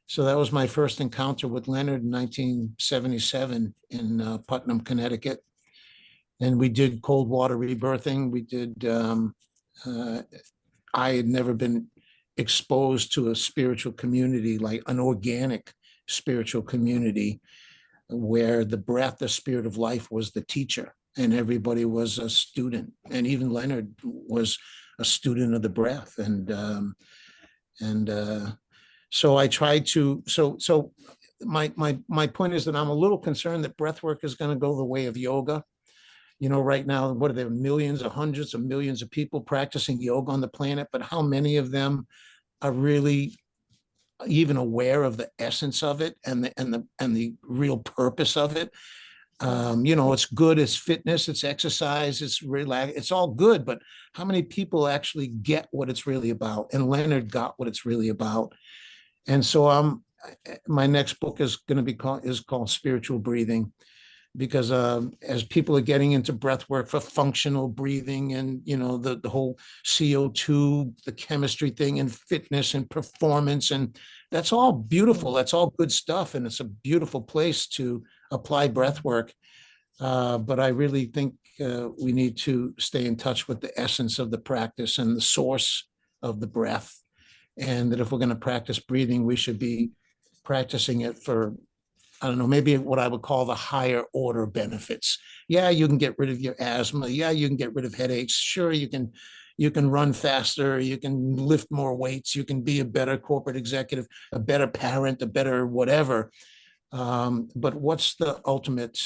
so that was my first encounter with Leonard in 1977 in Putnam, Connecticut. And we did cold water rebirthing. We did, I had never been exposed to a spiritual community, like an organic spiritual community, where the breath, the spirit of life was the teacher and everybody was a student. And even Leonard was a student of the breath. So I tried to, so my point is that I'm a little concerned that breath work is going to go the way of yoga. You know, right now, what are there, millions or hundreds of millions of people practicing yoga on the planet, but how many of them are really even aware of the essence of it and the real purpose of it? You know, it's good, it's fitness, it's exercise, it's relax, it's all good, but how many people actually get what it's really about? And Leonard got what it's really about. And so my next book is going to be called Spiritual Breathing, because as people are getting into breath work for functional breathing and, you know, the whole CO2, the chemistry thing and fitness and performance, and that's all beautiful. That's all good stuff. And it's a beautiful place to apply breath work. But I really think we need to stay in touch with the essence of the practice and the source of the breath. And that if we're going to practice breathing, we should be practicing it for, I don't know, maybe what I would call the higher order benefits. Yeah, you can get rid of your asthma. Yeah, you can get rid of headaches. Sure, you can run faster. You can lift more weights. You can be a better corporate executive, a better parent, a better whatever. But what's the ultimate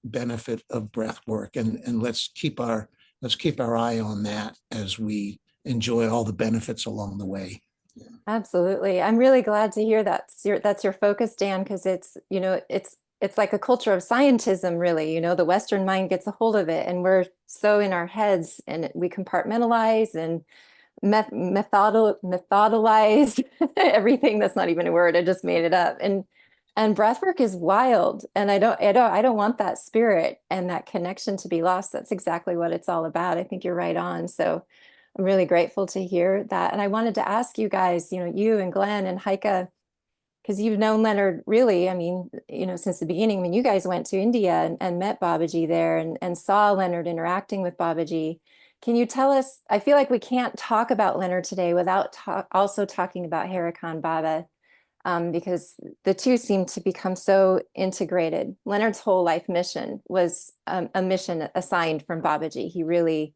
benefit of breath work? And let's keep our eye on that as we enjoy all the benefits along the way. Absolutely. I'm really glad to hear that's your focus, Dan, because it's, you know, it's like a culture of scientism, really. You know, the Western mind gets a hold of it and we're so in our heads and we compartmentalize and methodolize everything. That's not even a word. I just made it up. And breathwork is wild. And I don't want that spirit and that connection to be lost. That's exactly what it's all about. I think you're right on. So I'm really grateful to hear that. And I wanted to ask you guys, you know, you and Glenn and Heike, because you've known Leonard really, I mean, you know, since the beginning. I mean, you guys went to India and met Babaji there and saw Leonard interacting with Babaji. Can you tell us, I feel like we can't talk about Leonard today without also talking about Harikan Baba, because the two seem to become so integrated. Leonard's whole life mission was a mission assigned from Babaji. He really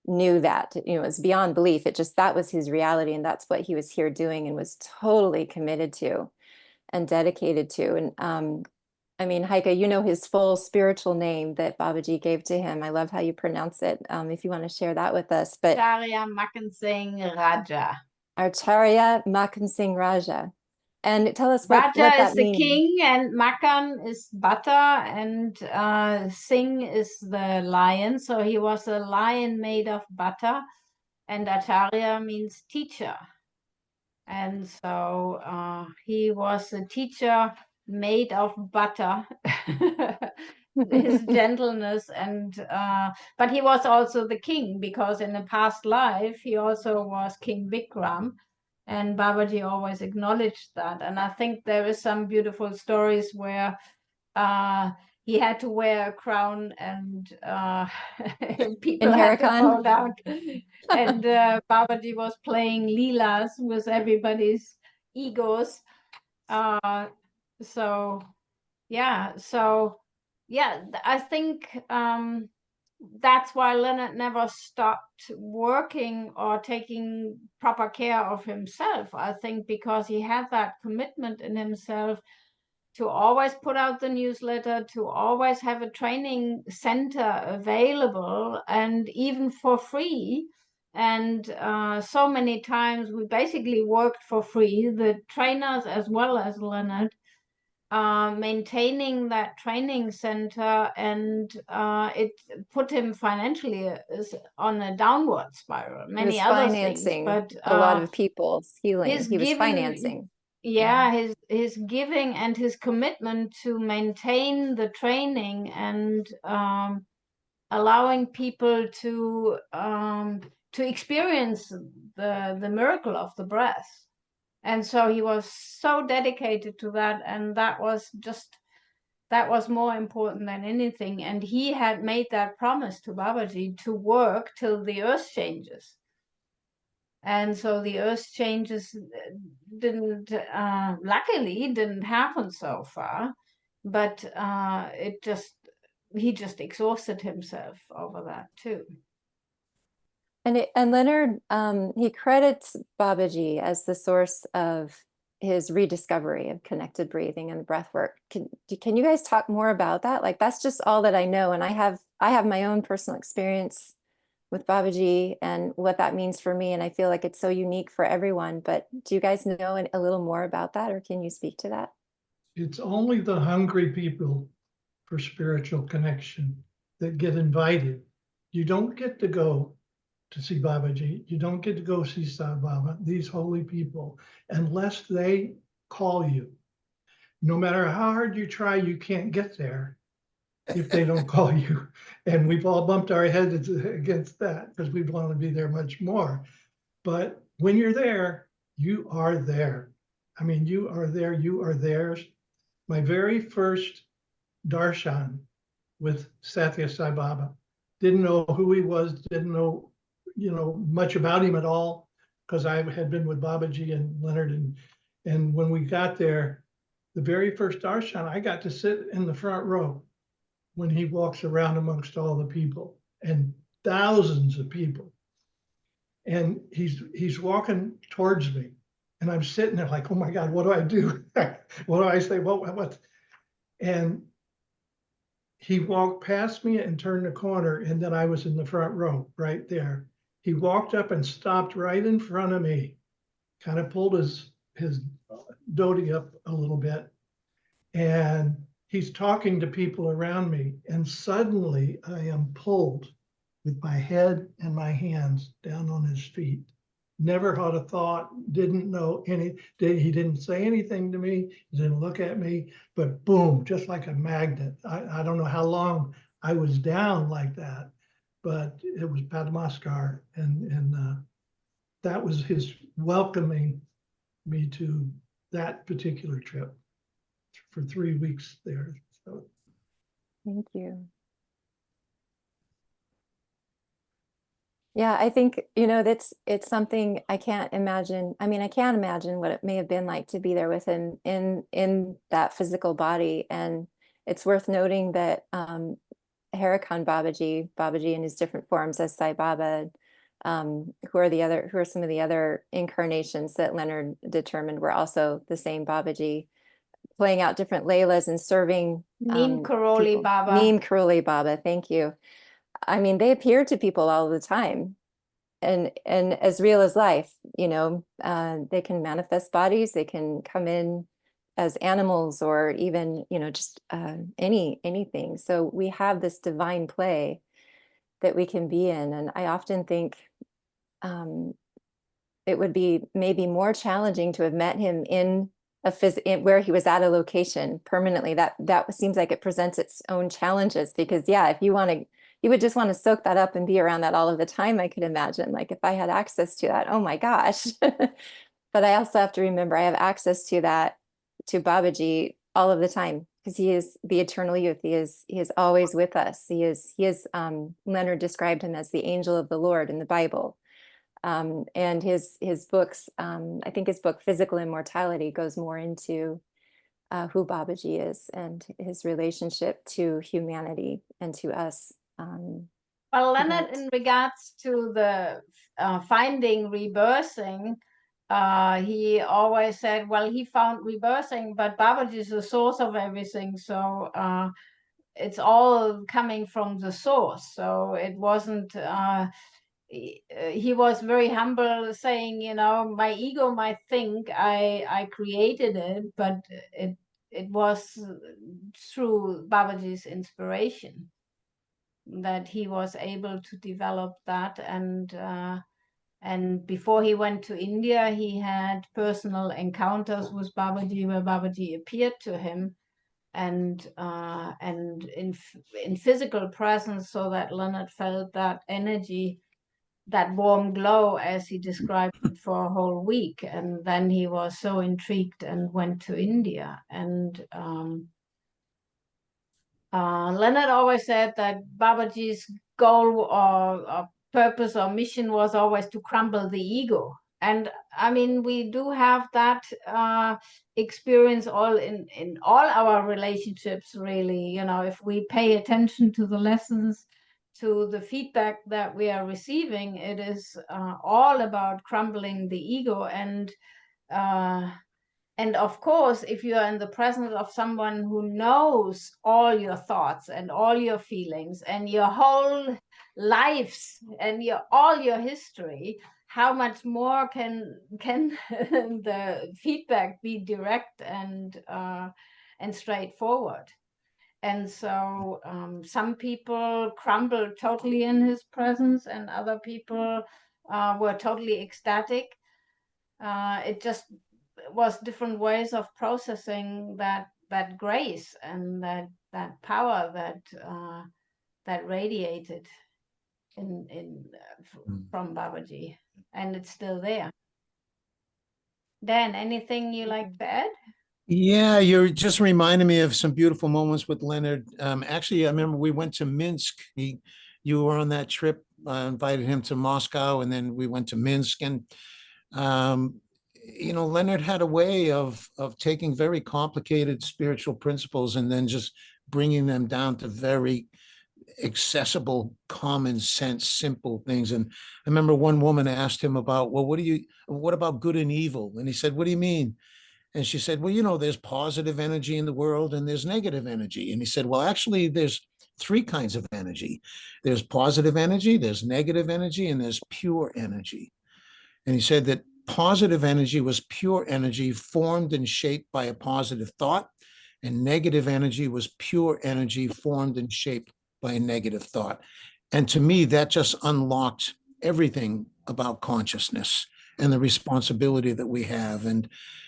knew that, you know, it was beyond belief. That was his reality. And that's what he was here doing and was totally committed to and dedicated to. And I mean, Heike, you know his full spiritual name that Babaji gave to him. I love how you pronounce it. If you want to share that with us. But Acharya Makhan Singh Raja. Acharya Makhan Singh Raja. And tell us what Raja that is the means. king and Makhan is butter and Singh is the lion. So he was a lion made of butter, and Acharya means teacher. And so he was a teacher made of butter. His gentleness and but he was also the king, because in a past life he also was King Vikram. And Babaji always acknowledged that. And I think there is some beautiful stories where he had to wear a crown and people had to bow down. And Babaji was playing leelas with everybody's egos. So I think that's why Leonard never stopped working or taking proper care of himself. I think because he had that commitment in himself to always put out the newsletter, to always have a training center available, and even for free. And so many times we basically worked for free, the trainers as well as Leonard, maintaining that training center, and it put him financially on a downward spiral. Many other things, but a lot of people's healing. He was giving, financing. His giving and his commitment to maintain the training and allowing people to experience the miracle of the breath. And so he was so dedicated to that, and that was more important than anything. And he had made that promise to Babaji to work till the earth changes. And so the earth changes luckily didn't happen so far, but he just exhausted himself over that too. And Leonard, he credits Babaji as the source of his rediscovery of connected breathing and breath work. Can you guys talk more about that? Like, that's just all that I know. And I have my own personal experience with Babaji and what that means for me. And I feel like it's so unique for everyone, but do you guys know a little more about that, or can you speak to that? It's only the hungry people for spiritual connection that get invited. You don't get to go to see Babaji. You don't get to go see Sai Baba, these holy people, unless they call you. No matter how hard you try, you can't get there if they don't call you. And we've all bumped our heads against that because we want to be there much more. But when you're there, you are there. I mean, you are there, you are theirs. My very first darshan with Sathya Sai Baba, didn't know who he was, didn't know much about him at all, because I had been with Babaji and Leonard, and when we got there, the very first darshan, I got to sit in the front row when he walks around amongst all the people, and thousands of people, and he's walking towards me, and I'm sitting there like, oh my God, what do I do? What do I say? What? And he walked past me and turned the corner, and then I was in the front row right there. He walked up and stopped right in front of me, kind of pulled his dhoti up a little bit, and he's talking to people around me, and suddenly I am pulled with my head and my hands down on his feet. Never had a thought, didn't know he didn't say anything to me, he didn't look at me, but boom, just like a magnet. I don't know how long I was down like that, but it was Padmaskar, and that was his welcoming me to that particular trip for 3 weeks there. So. Thank you. Yeah, I think, it's something I can't imagine. I mean, I can't imagine what it may have been like to be there with him in that physical body. And it's worth noting that Harikan Babaji in his different forms as Sai Baba, who are some of the other incarnations that Leonard determined were also the same Babaji, playing out different Leilas and serving Neem Karoli Baba. Neem Karoli Baba, thank you. I mean, they appear to people all the time, and as real as life. They can manifest bodies. They can come in as animals, or even just anything. So we have this divine play that we can be in, and I often think it would be maybe more challenging to have met him in where he was at a location permanently. That seems like it presents its own challenges, because if you would just want to soak that up and be around that all of the time. I could imagine, like, if I had access to that, oh my gosh. But I also have to remember I have access to that, to Babaji, all of the time, because he is the eternal youth. He is always with us. He is Leonard described him as the angel of the Lord in the Bible. And his books, I think his book Physical Immortality goes more into who Babaji is and his relationship to humanity and to us. Well, Leonard, in regards to the finding rebirthing, he always said, well, he found rebirthing, but Babaji is the source of everything. So it's all coming from the source. So it wasn't, he was very humble, saying, my ego might think I created it, but it was through Babaji's inspiration that he was able to develop that. And before he went to India, he had personal encounters with Babaji, where Babaji appeared to him and in physical presence, so that Leonard felt that energy, that warm glow, as he described it, for a whole week. And then he was so intrigued and went to India. And Leonard always said that Babaji's goal or purpose or mission was always to crumble the ego. And I mean, we do have that experience all in all our relationships, really. You know, if we pay attention to the lessons, to the feedback that we are receiving, it is all about crumbling the ego. And of course, if you are in the presence of someone who knows all your thoughts and all your feelings and your whole lives and all your history, how much more can the feedback be direct and straightforward? And so some people crumbled totally in his presence, and other people were totally ecstatic. It just was different ways of processing that grace and that power that radiated from Babaji, and it's still there. Dan, anything you like to add? Yeah, you're just reminding me of some beautiful moments with Leonard. Actually, I remember we went to Minsk. You were on that trip. I invited him to Moscow, and then we went to Minsk. And you know, Leonard had a way of taking very complicated spiritual principles and then just bringing them down to very accessible, common sense, simple things. And I remember one woman asked him about, well, what about good and evil? And he said, what do you mean? And she said, well, you know, there's positive energy in the world and there's negative energy. And he said, well, actually, there's three kinds of energy. There's positive energy, there's negative energy, and there's pure energy. And he said that positive energy was pure energy formed and shaped by a positive thought, and negative energy was pure energy formed and shaped by a negative thought. And to me, that just unlocked everything about consciousness and the responsibility that we have. And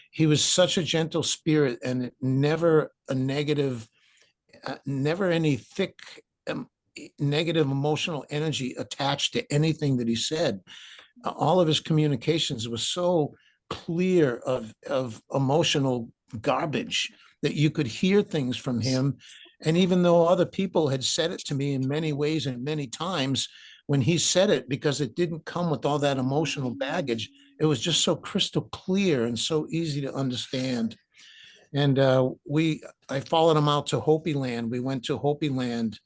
he was such a gentle spirit, and never a negative, never any thick negative emotional energy attached to anything that he said. All of his communications were so clear of emotional garbage that you could hear things from him. And even though other people had said it to me in many ways and many times, when he said it, because it didn't come with all that emotional baggage, it was just so crystal clear and so easy to understand. And I followed him out to Hopi Land. We went to Hopi Land,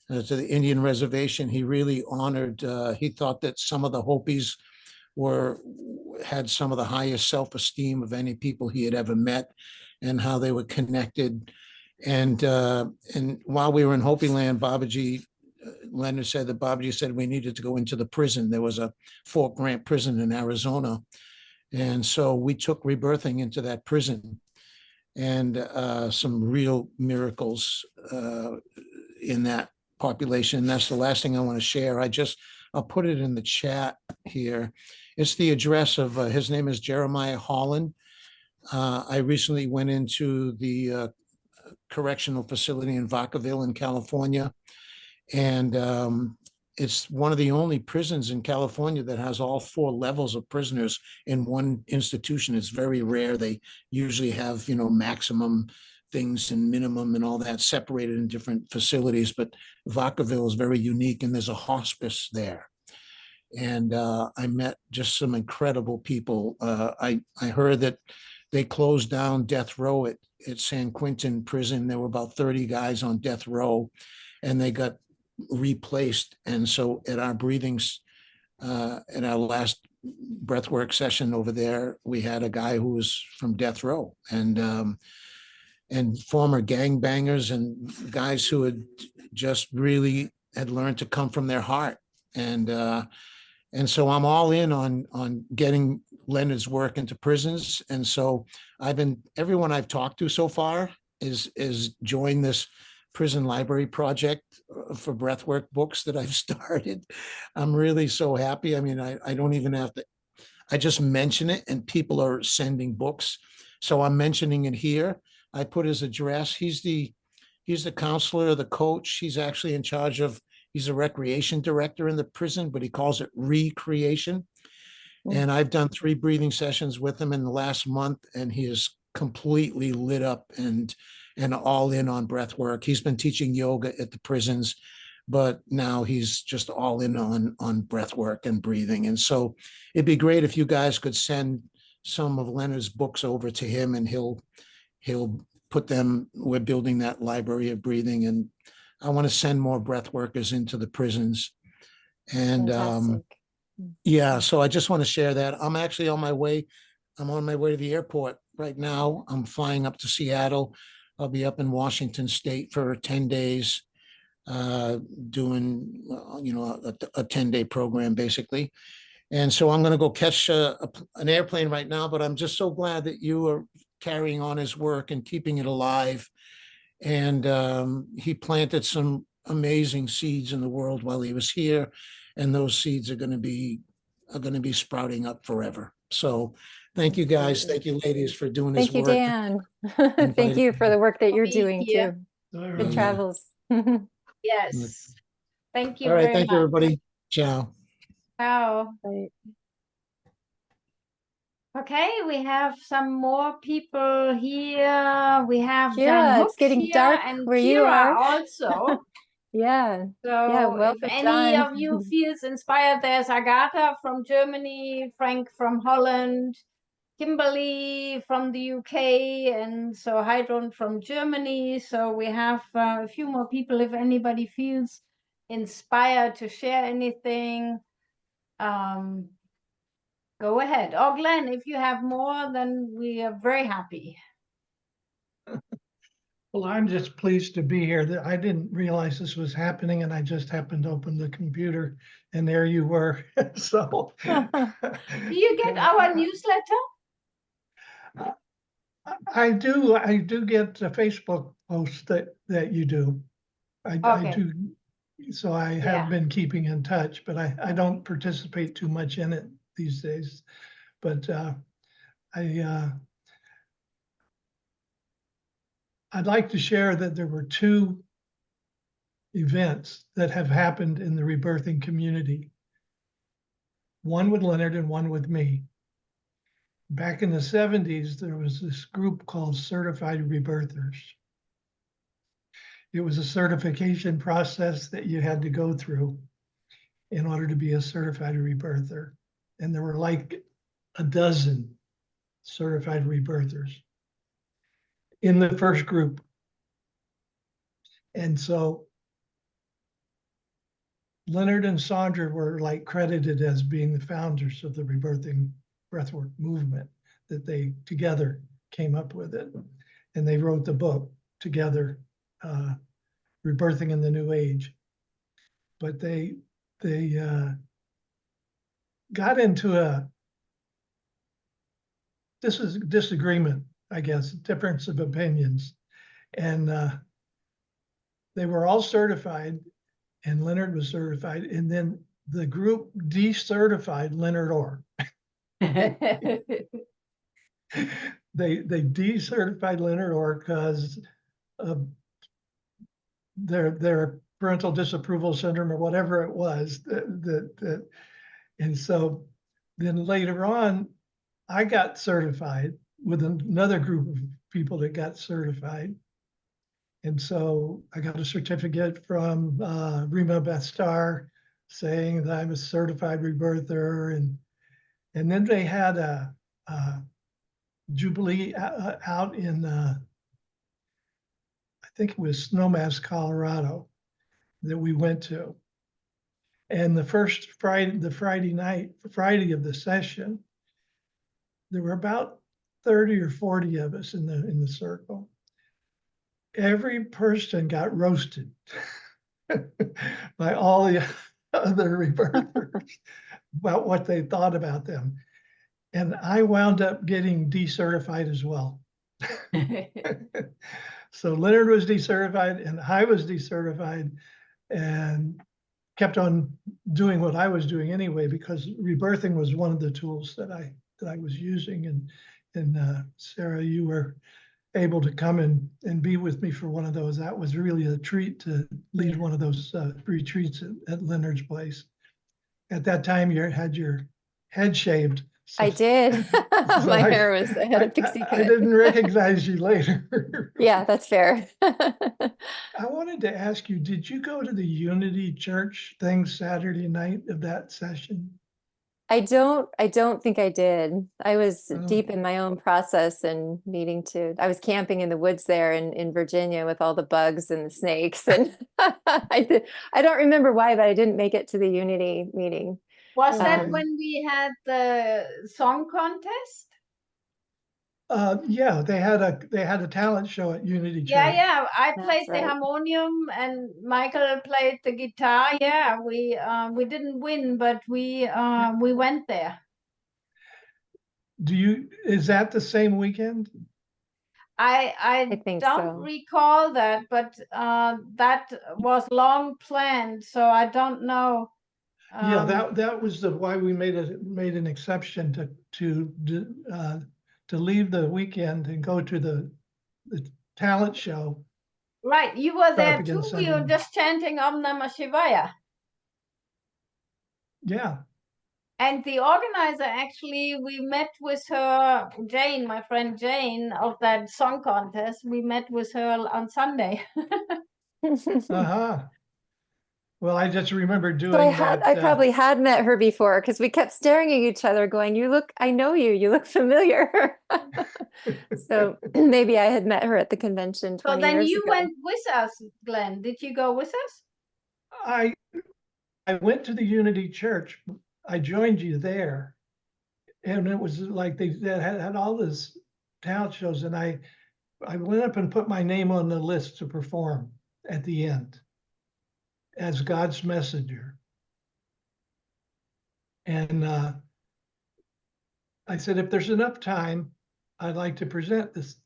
to the Indian reservation. He really honored, he thought that some of the Hopis had some of the highest self-esteem of any people he had ever met, and how they were connected. And while we were in Hopi Land, Leonard said that Babaji said we needed to go into the prison. There was a Fort Grant prison in Arizona. And so we took rebirthing into that prison, and some real miracles in that population. That's the last thing I want to share. I'll put it in the chat here. It's the address of, his name is Jeremiah Holland. I recently went into the correctional facility in Vacaville in California. And it's one of the only prisons in California that has all 4 levels of prisoners in one institution. It's very rare. They usually have, you know, maximum things and minimum and all that separated in different facilities. But Vacaville is very unique, and there's a hospice there. And I met just some incredible people. I heard that they closed down death row at San Quentin prison. There were about 30 guys on death row, and they got replaced. And so at our breathings, in our last breathwork session over there, we had a guy who was from death row, and former gangbangers and guys who had just really had learned to come from their heart. And so I'm all in on getting Leonard's work into prisons. And so everyone I've talked to so far is joined this prison library project for breathwork books that I've started. I'm really so happy. I mean, I don't even have to, I just mention it and people are sending books. So I'm mentioning it here. I put his address. He's the counselor, the coach. He's actually in charge of, he's a recreation director in the prison, but he calls it recreation. And I've done 3 breathing sessions with him in the last month, and he is completely lit up and all in on breath work. He's been teaching yoga at the prisons, but now he's just all in on breath work and breathing. And so it'd be great if you guys could send some of Leonard's books over to him, and he'll put them. We're building that library of breathing, and I want to send more breath workers into the prisons. And yeah, so I just want to share that. I'm actually on my way. I'm on my way to the airport right now. I'm flying up to Seattle. I'll be up in Washington State for 10 days, doing, a 10-day program basically. And so I'm going to go catch an airplane right now, but I'm just so glad that you are carrying on his work and keeping it alive. And he planted some amazing seeds in the world while he was here, and those seeds are going to be sprouting up forever. So thank you guys. Thank you ladies for doing this work. Thank you, Dan. Thank you for the work that you're doing too. Good travels. Yes. Thank you All right. very Thank much. you, everybody. Ciao. Ciao. Bye. Okay, we have some more people here. We have Kira, John Hook it's getting here dark and where you Kira are. also. Yeah. So if welcome, any John. of you feels inspired, there's Agatha from Germany, Frank from Holland, Kimberly from the UK, and so Heidrun from Germany. So we have a few more people. If anybody feels inspired to share anything, go ahead. Or Glenn, if you have more, then we are very happy. Well, I'm just pleased to be here. I didn't realize this was happening, and I just happened to open the computer, and there you were. So, do you get our newsletter? I do get a Facebook post that you do. I do. So I have been keeping in touch, but I don't participate too much in it these days. But I'd like to share that there were 2 events that have happened in the rebirthing community. One with Leonard and one with me. Back in the 70s, there was this group called Certified Rebirthers. It was a certification process that you had to go through in order to be a certified rebirther. And there were like a dozen certified rebirthers in the first group. And so Leonard and Sandra were like credited as being the founders of the rebirthing breathwork movement, that they together came up with it. And they wrote the book together, Rebirthing in the New Age. But they got into a disagreement, I guess, difference of opinions. And they were all certified, and Leonard was certified. And then the group decertified Leonard Orr. They decertified Leonard Orr because of their parental disapproval syndrome or whatever it was. And so then later on, I got certified with another group of people that got certified. And so I got a certificate from Rima Bastar saying that I'm a certified rebirther. And then they had a Jubilee out in, I think it was Snowmass, Colorado, that we went to. And the first Friday of the session, there were about 30 or 40 of us in the circle. Every person got roasted by all the other rebirthers about what they thought about them. And I wound up getting decertified as well. So Leonard was decertified and I was decertified, and kept on doing what I was doing anyway, because rebirthing was one of the tools that I was using. And Sarah, you were able to come and be with me for one of those. That was really a treat to lead one of those retreats at Leonard's place. At that time, you had your head shaved. So, I did. so My hair was, I had a pixie I cut. didn't recognize you later. Yeah, that's fair. I wanted to ask you, did you go to the Unity Church thing Saturday night of that session? I don't think I did. I was Oh. deep in my own process and I was camping in the woods there in Virginia with all the bugs and the snakes. And I don't remember why, but I didn't make it to the Unity meeting. Was that Okay. when we had the song contest? Yeah, they had a talent show at Unity Church. Yeah, I That's played the right. harmonium and Michael played the guitar. Yeah, we didn't win, but we went there. Is that the same weekend? I think don't so. recall that, but that was long planned, so I don't know. Yeah, that was why we made an exception to leave the weekend and go to the talent show. Right, you were there Again too. Sunday We were morning. just chanting Om Namah Shivaya. Yeah. And the organizer, actually, we met with her, Jane, my friend Jane, of that song contest. We met with her on Sunday. Uh-huh. Well, I just remember So doing that. I probably had met her before because we kept staring at each other going, I know you, you look familiar. So maybe I had met her at the convention So 20 then years you ago. went with us, Glenn. Did you go with us? I went to the Unity Church. I joined you there. And it was like they had all this talent shows, and I went up and put my name on the list to perform at the end as God's messenger. And I said, if there's enough time, I'd like to present this.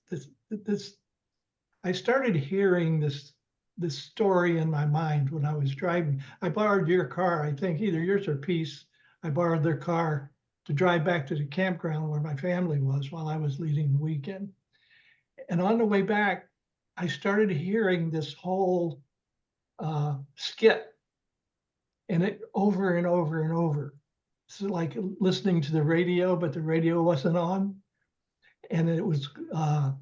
I started hearing this story in my mind when I was driving. I borrowed your car, I think either yours or Peace. I borrowed their car to drive back to the campground where my family was while I was leading the weekend. And on the way back, I started hearing this whole skit, and it over and over and over. It's like listening to the radio, but the radio wasn't on. And it was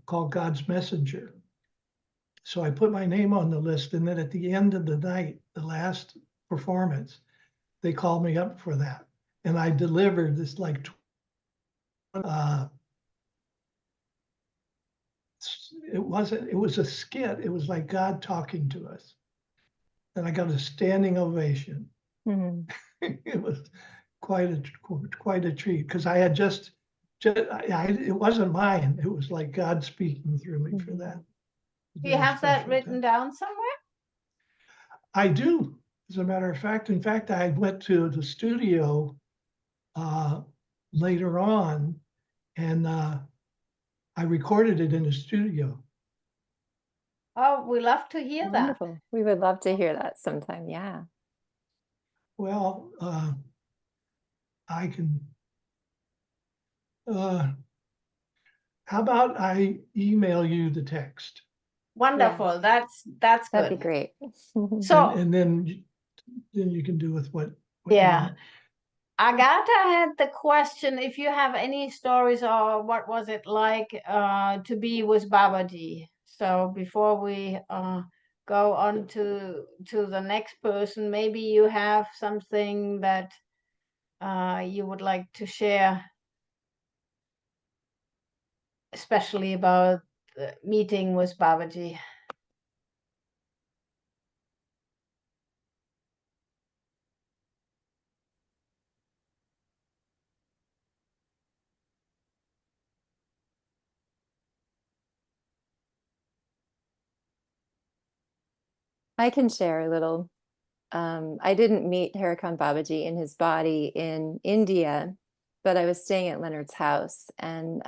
called God's Messenger. So I put my name on the list, and then at the end of the night, the last performance, they called me up for that. And I delivered this like it was a skit. It was like God talking to us. And I got a standing ovation. Mhm. It was quite a treat, because I had it wasn't mine. It was like God speaking through me for that. Do you have that written down somewhere? I do, as a matter of fact. In fact, I went to the studio later on, and I recorded it in the studio. Oh, we love to hear that. Wonderful. We would love to hear that sometime. Yeah. Well, I can. How about I email you the text? Wonderful. Yeah. That's good. That'd be great. So and then you can do with what yeah. you Agatha had the question if you have any stories or what was it like to be with Babaji. So before we go on to the next person, maybe you have something that you would like to share, especially about the meeting with Babaji. I can share a little. I didn't meet Harikan Babaji in his body in India, but I was staying at Leonard's house, and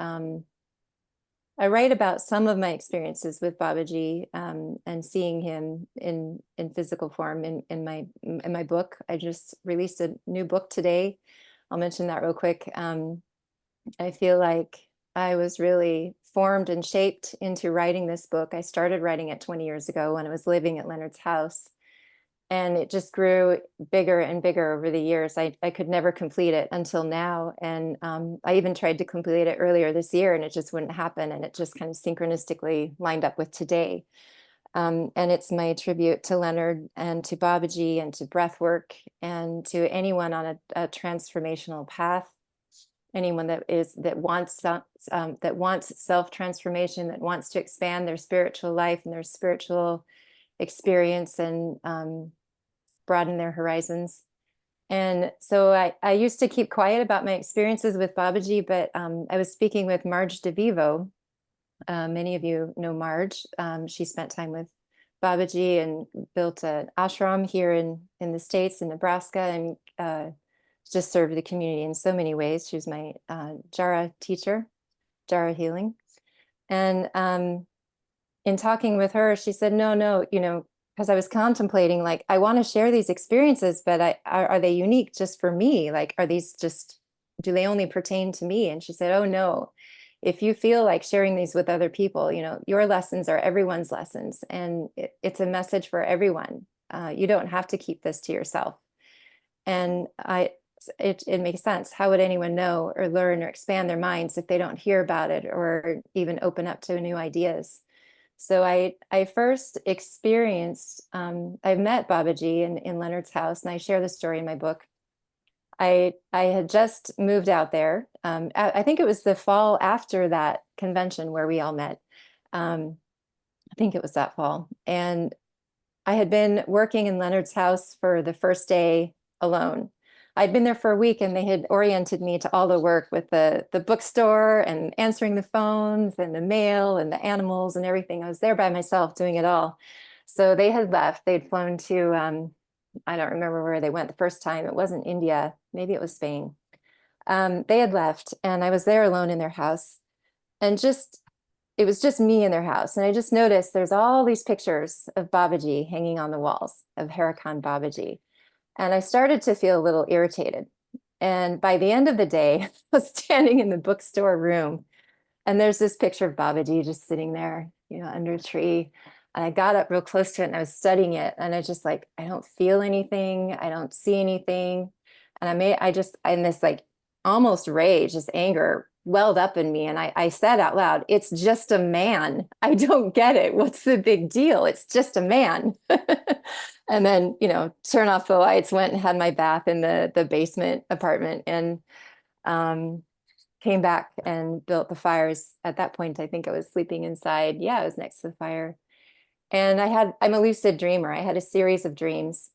I write about some of my experiences with Babaji and seeing him in physical form in my book. I just released a new book today. I'll mention that real quick. I feel like I was really formed and shaped into writing this book. I started writing it 20 years ago when I was living at Leonard's house. And it just grew bigger and bigger over the years. I could never complete it until now. And I even tried to complete it earlier this year and it just wouldn't happen. And it just kind of synchronistically lined up with today. And it's my tribute to Leonard and to Babaji and to breathwork and to anyone on a transformational path. Anyone that wants self-transformation, that wants to expand their spiritual life and their spiritual experience and broaden their horizons. And so I used to keep quiet about my experiences with Babaji, but I was speaking with Marge DeVivo. Many of you know Marge. She spent time with Babaji and built an ashram here in the States, in Nebraska, and just served the community in so many ways. She was my Jara teacher, Jara healing. And in talking with her, she said, no, because I was contemplating, like, I want to share these experiences, but are they unique just for me? Like, do they only pertain to me? And she said, oh, no. If you feel like sharing these with other people, your lessons are everyone's lessons. And it's a message for everyone. You don't have to keep this to yourself. And it makes sense. How would anyone know or learn or expand their minds if they don't hear about it or even open up to new ideas? So I first experienced, I met Babaji in Leonard's house, and I share the story in my book. I had just moved out there. I think it was the fall after that convention where we all met. I think it was that fall. And I had been working in Leonard's house for the first day alone. I'd been there for a week and they had oriented me to all the work with the bookstore and answering the phones and the mail and the animals and everything. I was there by myself doing it all. So they had left. They'd flown to, I don't remember where they went the first time. It wasn't India. Maybe it was Spain. They had left and I was there alone in their house. And it was just me in their house. And I just noticed there's all these pictures of Babaji hanging on the walls, of Harakan Babaji. And I started to feel a little irritated. And by the end of the day, I was standing in the bookstore room and there's this picture of Babaji just sitting there, under a tree. And I got up real close to it and I was studying it. And I just I don't feel anything. I don't see anything. And in this almost rage, this anger welled up in me. And I said out loud, it's just a man. I don't get it. What's the big deal? It's just a man. And then, turn off the lights, went and had my bath in the basement apartment and came back and built the fires. At that point, I think I was sleeping inside. Yeah, I was next to the fire. And I'm a lucid dreamer. I had a series of dreams.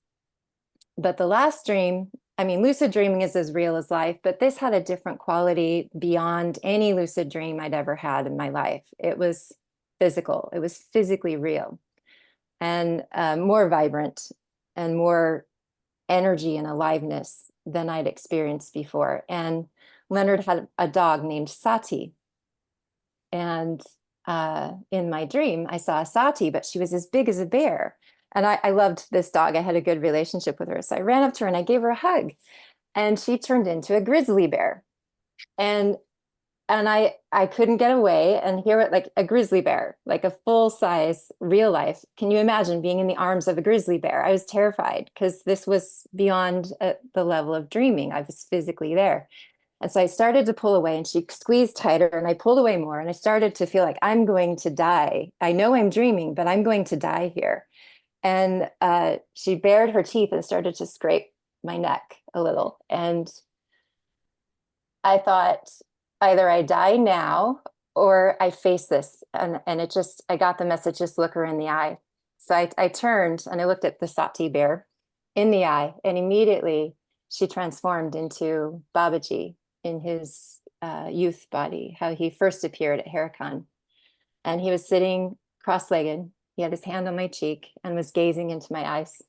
But the last dream, lucid dreaming is as real as life, but this had a different quality beyond any lucid dream I'd ever had in my life. It was physical. It was physically real and more vibrant and more energy and aliveness than I'd experienced before. And Leonard had a dog named Sati. And in my dream, I saw a Sati, but she was as big as a bear. And I loved this dog. I had a good relationship with her. So I ran up to her and I gave her a hug. And she turned into a grizzly bear. And I couldn't get away and hear it like a grizzly bear, like a full-size real life. Can you imagine being in the arms of a grizzly bear? I was terrified because this was beyond the level of dreaming. I was physically there. And so I started to pull away and she squeezed tighter and I pulled away more and I started to feel like I'm going to die. I know I'm dreaming, but I'm going to die here. And she bared her teeth and started to scrape my neck a little. And I thought, either I die now or I face this. And I got the message, just look her in the eye. So I turned and I looked at the Sati bear in the eye and immediately she transformed into Babaji in his youth body, how he first appeared at Harakan. And he was sitting cross-legged. He had his hand on my cheek and was gazing into my eyes.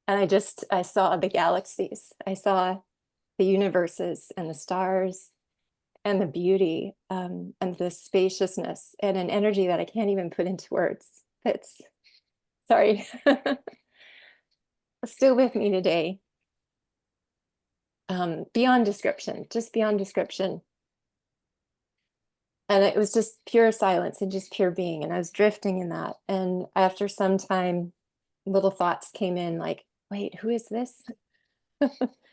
And I saw the galaxies. I saw the universes and the stars and the beauty and the spaciousness and an energy that I can't even put into words. It's, sorry, still with me today. beyond description, just beyond description. And it was just pure silence and just pure being. And I was drifting in that. And after some time, little thoughts came in like, wait, who is this?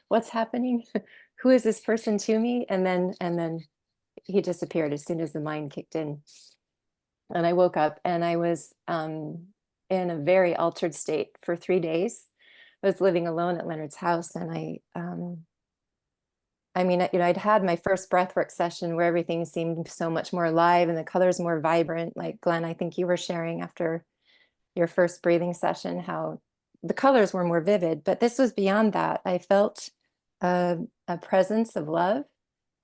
What's happening? Who is this person to me? And then he disappeared as soon as the mind kicked in. And I woke up and I was in a very altered state for 3 days. I was living alone at Leonard's house, and I mean, you know, I'd had my first breathwork session where everything seemed so much more alive and the colors more vibrant. Like Glenn, I think you were sharing after your first breathing session, how the colors were more vivid, but this was beyond that. I felt a presence of love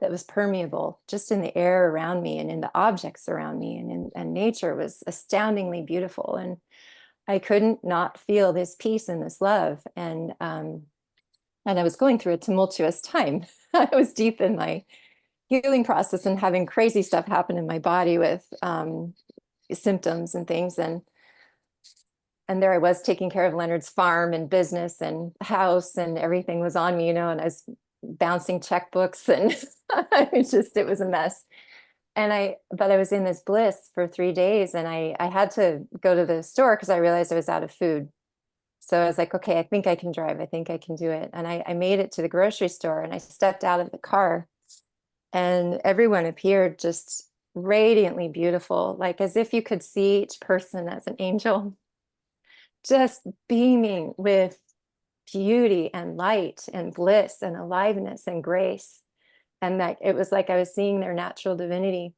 that was permeable just in the air around me and in the objects around me, and nature was astoundingly beautiful. And I couldn't not feel this peace and this love. And I was going through a tumultuous time. I was deep in my healing process and having crazy stuff happen in my body with symptoms and things. And there I was taking care of Leonard's farm and business and house, and everything was on me, you know, and I was bouncing checkbooks, and it was a mess. But I was in this bliss for 3 days, and I had to go to the store because I realized I was out of food. So I was like, okay, I think I can drive. I think I can do it. And I made it to the grocery store, and I stepped out of the car, and everyone appeared just radiantly beautiful, like as if you could see each person as an angel, just beaming with beauty and light and bliss and aliveness and grace. And that it was like I was seeing their natural divinity.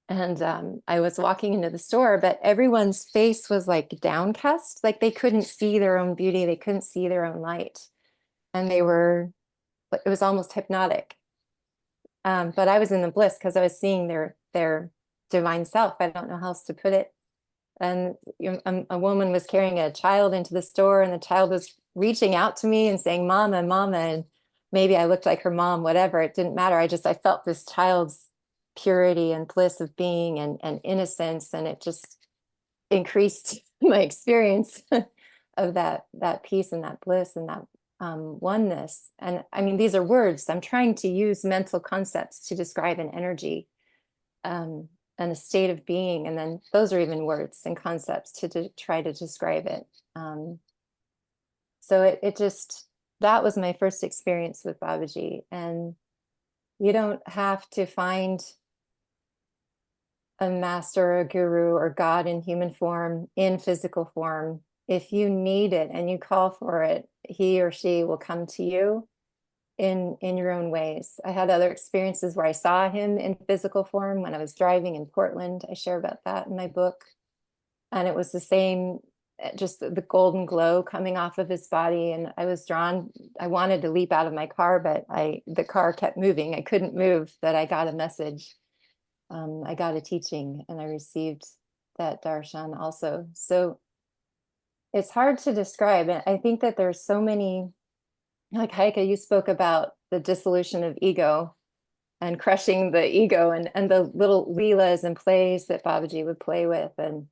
And I was walking into the store, but everyone's face was like downcast, like they couldn't see their own beauty, they couldn't see their own light. And it was almost hypnotic. But I was in the bliss because I was seeing their divine self. I don't know how else to put it. And a woman was carrying a child into the store, and the child was reaching out to me and saying, "Mama, Mama." And maybe I looked like her mom, whatever. It didn't matter. I felt this child's purity and bliss of being and innocence. And it just increased my experience of that peace and that bliss and that oneness. And I mean, these are words. I'm trying to use mental concepts to describe an energy and a state of being. And then those are even words and concepts to try to describe it. So that was my first experience with Babaji. And you don't have to find a master, a guru, or God in human form, in physical form. If you need it and you call for it, he or she will come to you in your own ways. I had other experiences where I saw him in physical form when I was driving in Portland. I share about that in my book. And it was the same, just the golden glow coming off of his body. And I was drawn, I wanted to leap out of my car, but the car kept moving. I couldn't move, but I got a message. I got a teaching, and I received that darshan also. So it's hard to describe. And I think that there's so many, like Heike, you spoke about the dissolution of ego and crushing the ego, and the little leelas and plays that Babaji would play with. And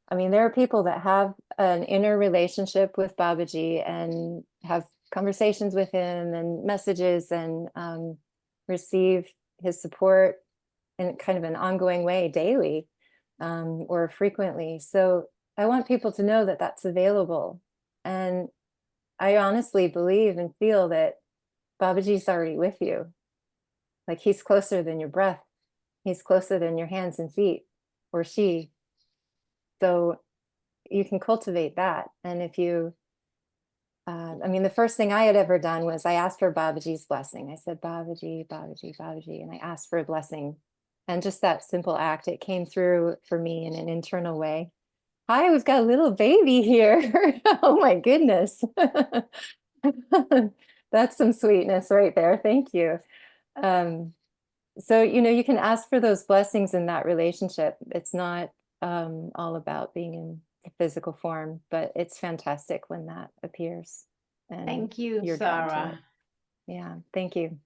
I mean, there are people that have an inner relationship with Babaji and have conversations with him and messages and receive his support in kind of an ongoing way daily or frequently. So I want people to know that that's available. And I honestly believe and feel that Babaji's already with you. Like he's closer than your breath. He's closer than your hands and feet, or she. So you can cultivate that. And if you, I mean, the first thing I had ever done was I asked for Babaji's blessing. I said, Babaji, Babaji, Babaji, and I asked for a blessing. And just that simple act, it came through for me in an internal way. Hi, we've got a little baby here. Oh my goodness. That's some sweetness right there. Thank you. So, you know, you can ask for those blessings in that relationship. It's not all about being in physical form, but it's fantastic when that appears. And Thank you, you're drawn to Sarah. it. Yeah, thank you.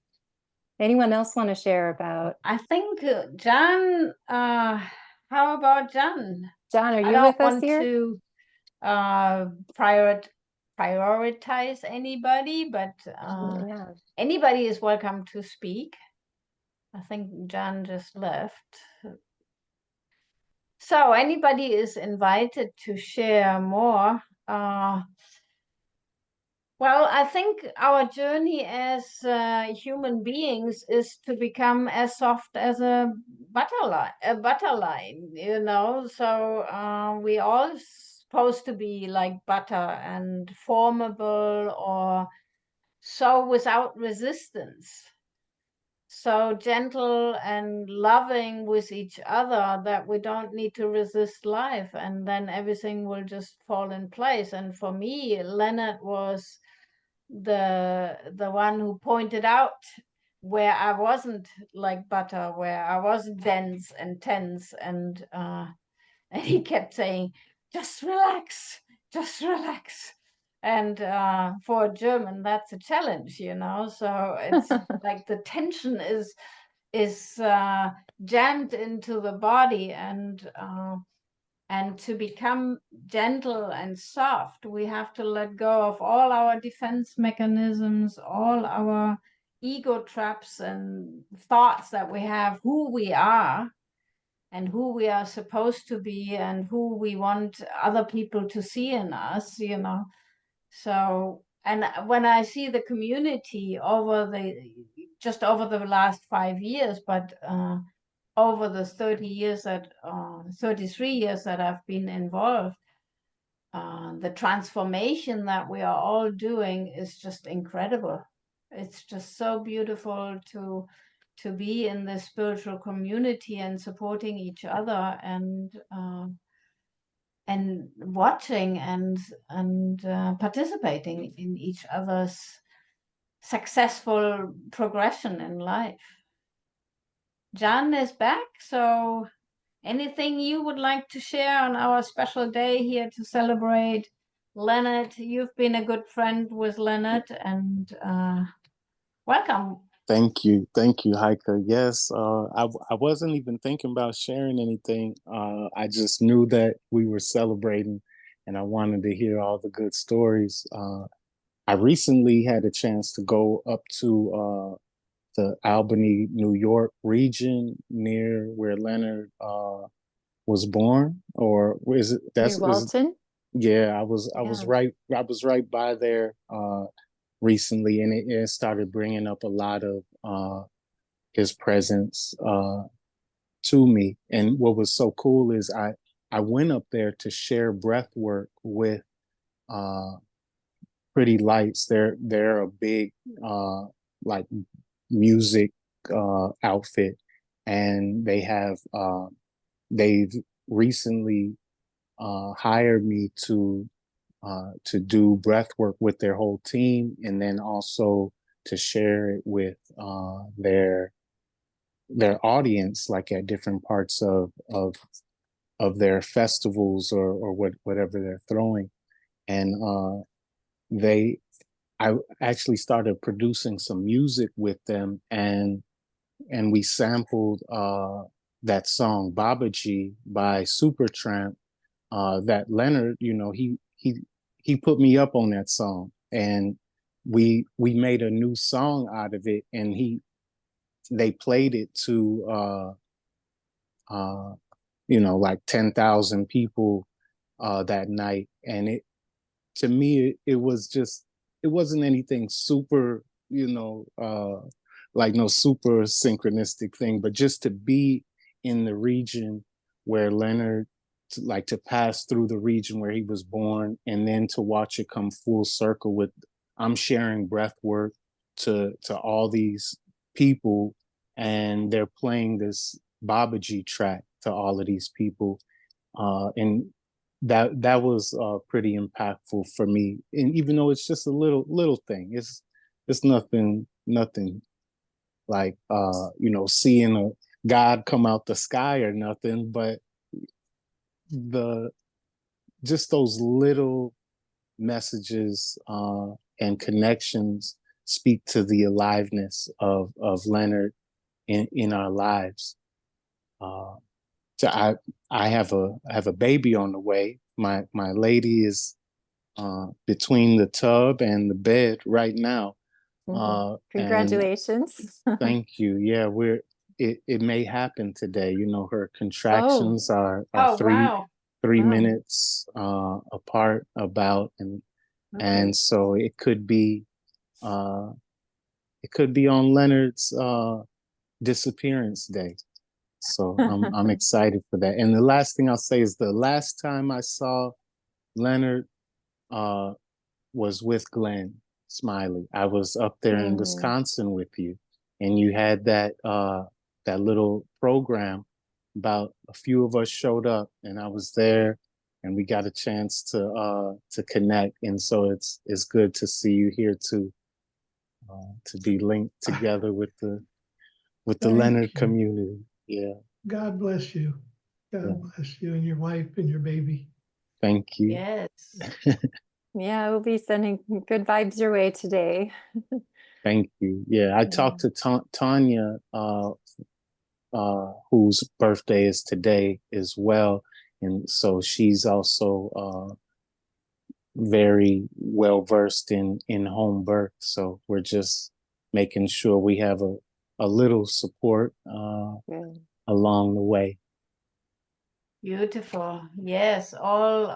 Anyone else want to share about? I think John, how about John? John, are I you don't with us want here? to prioritize anybody, but Yeah. anybody is welcome to speak. I think Jan just left. So anybody is invited to share more. Well, I think our journey as human beings is to become as soft as a butterline, you know. So we all supposed to be like butter and formable, or so without resistance, so gentle and loving with each other that we don't need to resist life, and then everything will just fall in place. And for me, Leonard was the one who pointed out where I wasn't like butter, where I was dense and tense, and and he kept saying, just relax, just relax. And for a German, that's a challenge, you know. So it's like the tension is jammed into the body, and to become gentle and soft, we have to let go of all our defense mechanisms, all our ego traps and thoughts that we have, who we are and who we are supposed to be and who we want other people to see in us, you know. So, and when I see the community over the last 5 years, but over the 33 years that I've been involved, the transformation that we are all doing is just incredible. It's just so beautiful to be in this spiritual community and supporting each other, and watching and participating in each other's successful progression in life. Jan is back, so anything you would like to share on our special day here to celebrate Leonard? You've been a good friend with Leonard, and welcome. Thank you, Heike. Yes, I wasn't even thinking about sharing anything. I just knew that we were celebrating, and I wanted to hear all the good stories. I recently had a chance to go up to the Albany, New York region near where Leonard was born, or is it? Near Walton? Yeah, I was right by there recently, and it started bringing up a lot of his presence to me. And what was so cool is I went up there to share breath work with Pretty Lights. They're a big like music outfit, and they've recently hired me to do breath work with their whole team, and then also to share it with their audience, like at different parts of their festivals or whatever they're throwing. And I actually started producing some music with them, and we sampled that song Babaji by Supertramp, that Leonard, you know, he put me up on that song, and we made a new song out of it, and they played it to you know, like 10,000 people that night. And to me, it wasn't anything super, you know, like no super synchronistic thing, but just to be in the region where Leonard, to pass through the region where he was born, and then to watch it come full circle with, I'm sharing breath work to all these people, and they're playing this Babaji track to all of these people. And that was pretty impactful for me. And even though it's just a little thing, it's nothing like you know, seeing a God come out the sky or nothing, but just those little messages and connections speak to the aliveness of Leonard in our lives. So I have a baby on the way. My lady is between the tub and the bed right now. And Congratulations. thank you. Yeah, it may happen today. You know, her Oh, contractions are Oh, three wow. three wow. minutes apart about, Okay. and so it could be on Leonard's disappearance day. So I'm excited for that. And the last thing I'll say is the last time I saw Leonard was with Glenn Smiley. I was up there in Mm. Wisconsin with you, and you had that that little program. About a few of us showed up, and I was there, and we got a chance to connect. And so it's good to see you here too, to be linked together with the Thank Leonard you. community. Yeah, God bless you. yeah. God bless you and your wife and your baby. Thank you. Yes. Yeah, we'll be sending good vibes your way today. Thank you. Yeah, I talked to Tanya, whose birthday is today as well, and so she's also very well versed in home birth. So we're just making sure we have a little support Good. along the way. Beautiful. Yes, all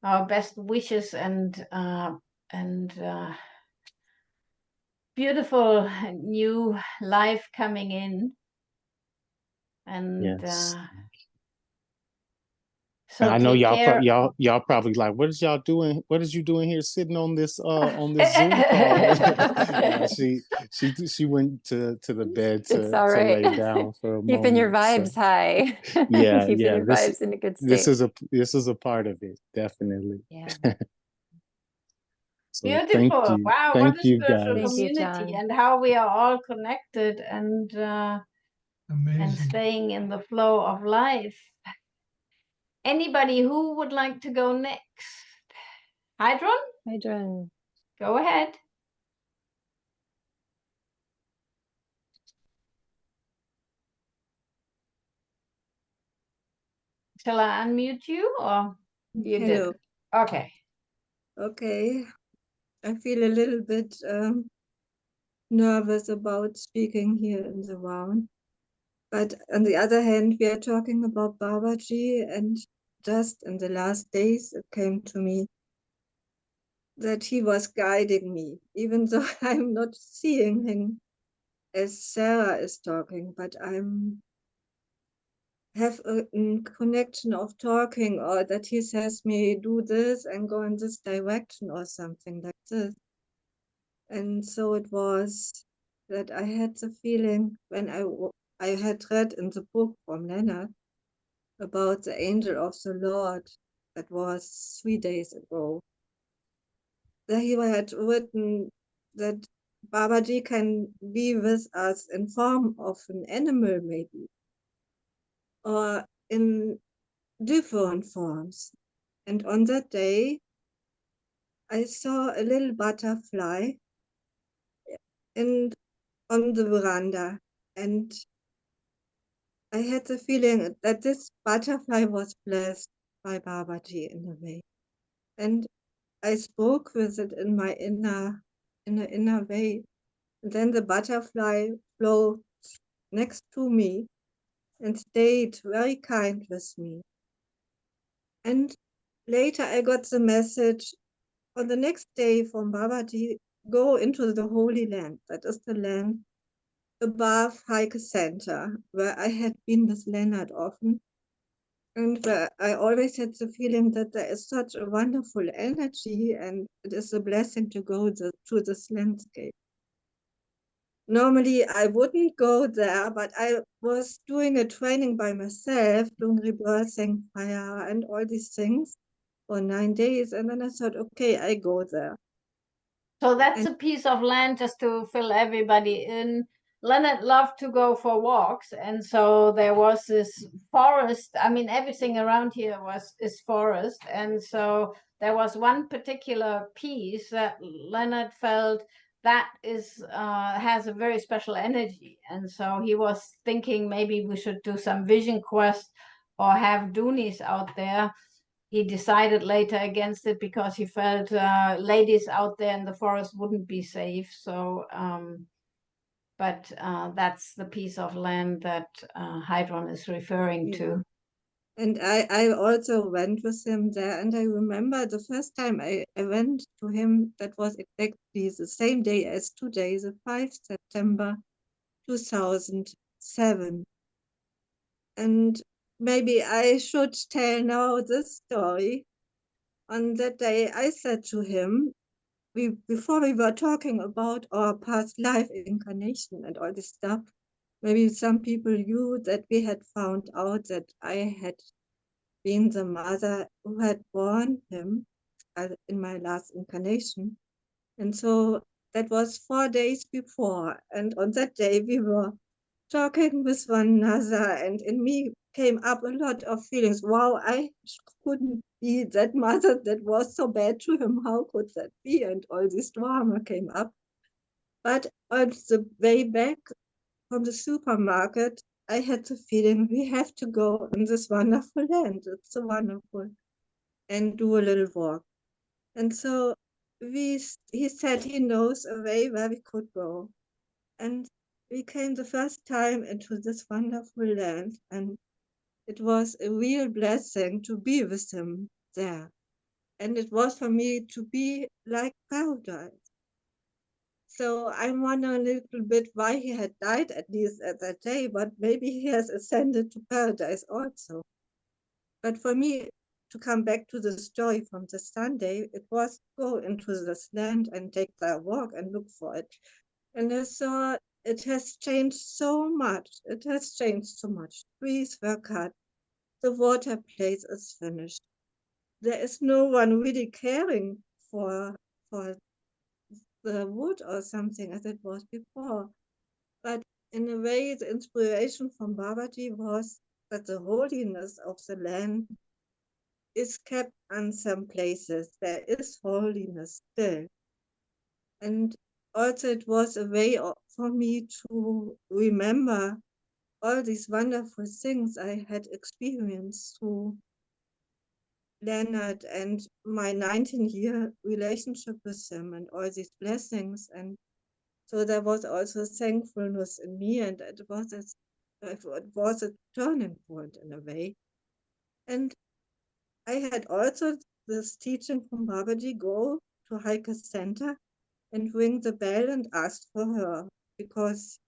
our best wishes and beautiful new life coming in. And Yes. so I know take care. y'all probably like, what is y'all doing? What is you doing here sitting on this Zoom call? No, she went to the bed It's all to right. lay down for a Keeping your moment. So vibes high. yeah, Keeping yeah. your vibes in a good state. This is a part of it, definitely. Yeah. So Beautiful. Wow, what thank a you spiritual Thank guys. you, community, John. and how we are all connected and Amazing. staying in the flow of life. Anybody who would like to go next? Hydron, Adrian. go ahead. Shall I unmute you or you Hello. did? Okay. Okay. I feel a little bit nervous about speaking here in the round. But on the other hand, we are talking about Babaji, and just in the last days, it came to me that he was guiding me, even though I'm not seeing him as Sarah is talking, but I'm have a connection of talking, or that he says me do this and go in this direction or something like this. And so it was that I had the feeling when I had read in the book from Leonard about the angel of the Lord, that was 3 days ago, that he had written that Babaji can be with us in form of an animal maybe, or in different forms. And on that day, I saw a little butterfly in on the veranda, and I had the feeling that this butterfly was blessed by Babaji in a way. And I spoke with it in my inner way. And then the butterfly flew next to me and stayed very kind with me. And later I got the message on the next day from Babaji, go into the Holy Land. That is the land above Heike Center, where I had been with Leonard often. And I always had the feeling that there is such a wonderful energy, and it is a blessing to go to this landscape. Normally, I wouldn't go there, but I was doing a training by myself, doing rebirthing fire and all these things for 9 days. And then I thought, okay, I go there. So that's a piece of land, just to fill everybody in. Leonard loved to go for walks, and so there was this forest. I mean, everything around here is forest, and so there was one particular piece that Leonard felt that is has a very special energy, and so he was thinking maybe we should do some vision quest or have Doonies out there. he decided later against it because he felt ladies out there in the forest wouldn't be safe. So, but that's the piece of land that Heidrun is referring to. And I also went with him there, and I remember the first time I went to him, that was exactly the same day as today, the 5th September 2007. And maybe I should tell now this story. On that day, I said to him, before we were talking about our past life incarnation and all this stuff, maybe some people knew that we had found out that I had been the mother who had born him in my last incarnation. And so that was 4 days before. And on that day, we were talking with one another, and in me came up a lot of feelings. Wow, I couldn't be that mother that was so bad to him. How could that be? And all this drama came up. But on the way back from the supermarket, I had the feeling we have to go in this wonderful land. It's so wonderful. And do a little walk. And so he said he knows a way where we could go. And we came the first time into this wonderful land, and it was a real blessing to be with him there. And it was for me to be like paradise. So I wonder a little bit why he had died, at least at that day, but maybe he has ascended to paradise also. But for me, to come back to the story from the Sunday, it was to go into this land and take that walk and look for it. And I saw it has changed so much. It has changed so much. Trees were cut. The water place is finished. There is no one really caring for the wood or something as it was before. But in a way, the inspiration from Babaji was that the holiness of the land is kept in some places. There is holiness still. And also it was a way for me to remember all these wonderful things I had experienced through Leonard and my 19-year relationship with him and all these blessings. And so there was also thankfulness in me, and it was a turning point in a way. And I had also this teaching from Babaji, go to Heike's center and ring the bell and ask for her, because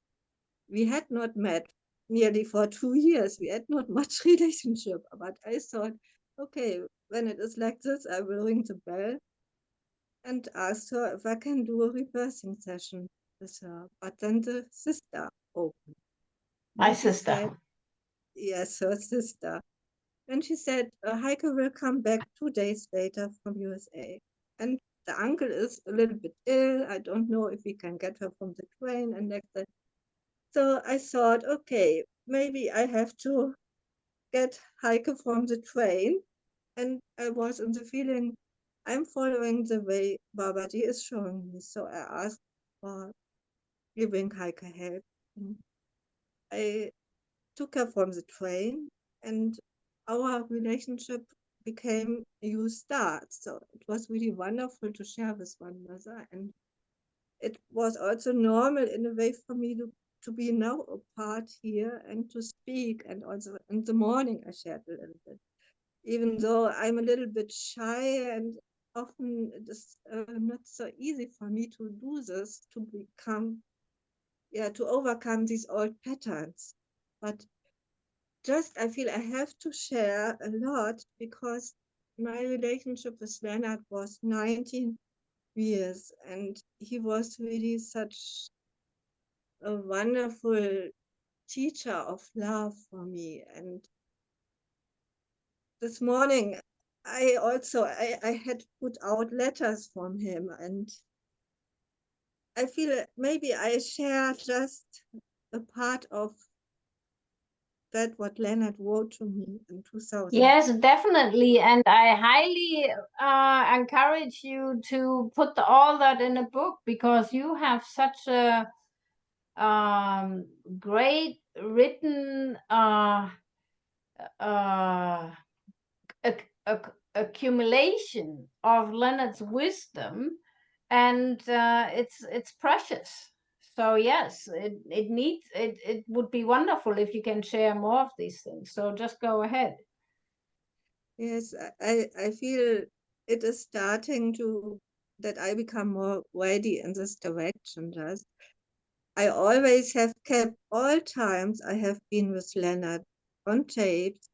we had not met nearly for 2 years. We had not much relationship, but I thought, okay, when it is like this, I will ring the bell and ask her if I can do a rebirthing session with her. But then the sister opened. My sister. Said, yes, her sister. And she said, Heike will come back 2 days later from USA. And the uncle is a little bit ill. I don't know if we can get her from the train and like that. So I thought, okay, maybe I have to get Heike from the train. And I was in the feeling, I'm following the way Babaji is showing me. So I asked for giving Heike help. And I took her from the train, and our relationship became a new start. So it was really wonderful to share with one another. And it was also normal in a way for me to be now apart here and to speak. And also in the morning I shared a little bit, even though I'm a little bit shy, and often it is not so easy for me to do this, to overcome these old patterns. But just I feel I have to share a lot, because my relationship with Leonard was 19 years, and he was really such a wonderful teacher of love for me. And this morning I had put out letters from him, and I feel maybe I share just a part of that what Leonard wrote to me in 2000. Yes, definitely. And I highly encourage you to put all that in a book, because you have such a great written accumulation of Leonard's wisdom, and it's precious. So yes, it would be wonderful if you can share more of these things. So just go ahead. Yes, I feel it is starting to that I become more ready in this direction. Just I always have kept all times I have been with Leonard on tapes,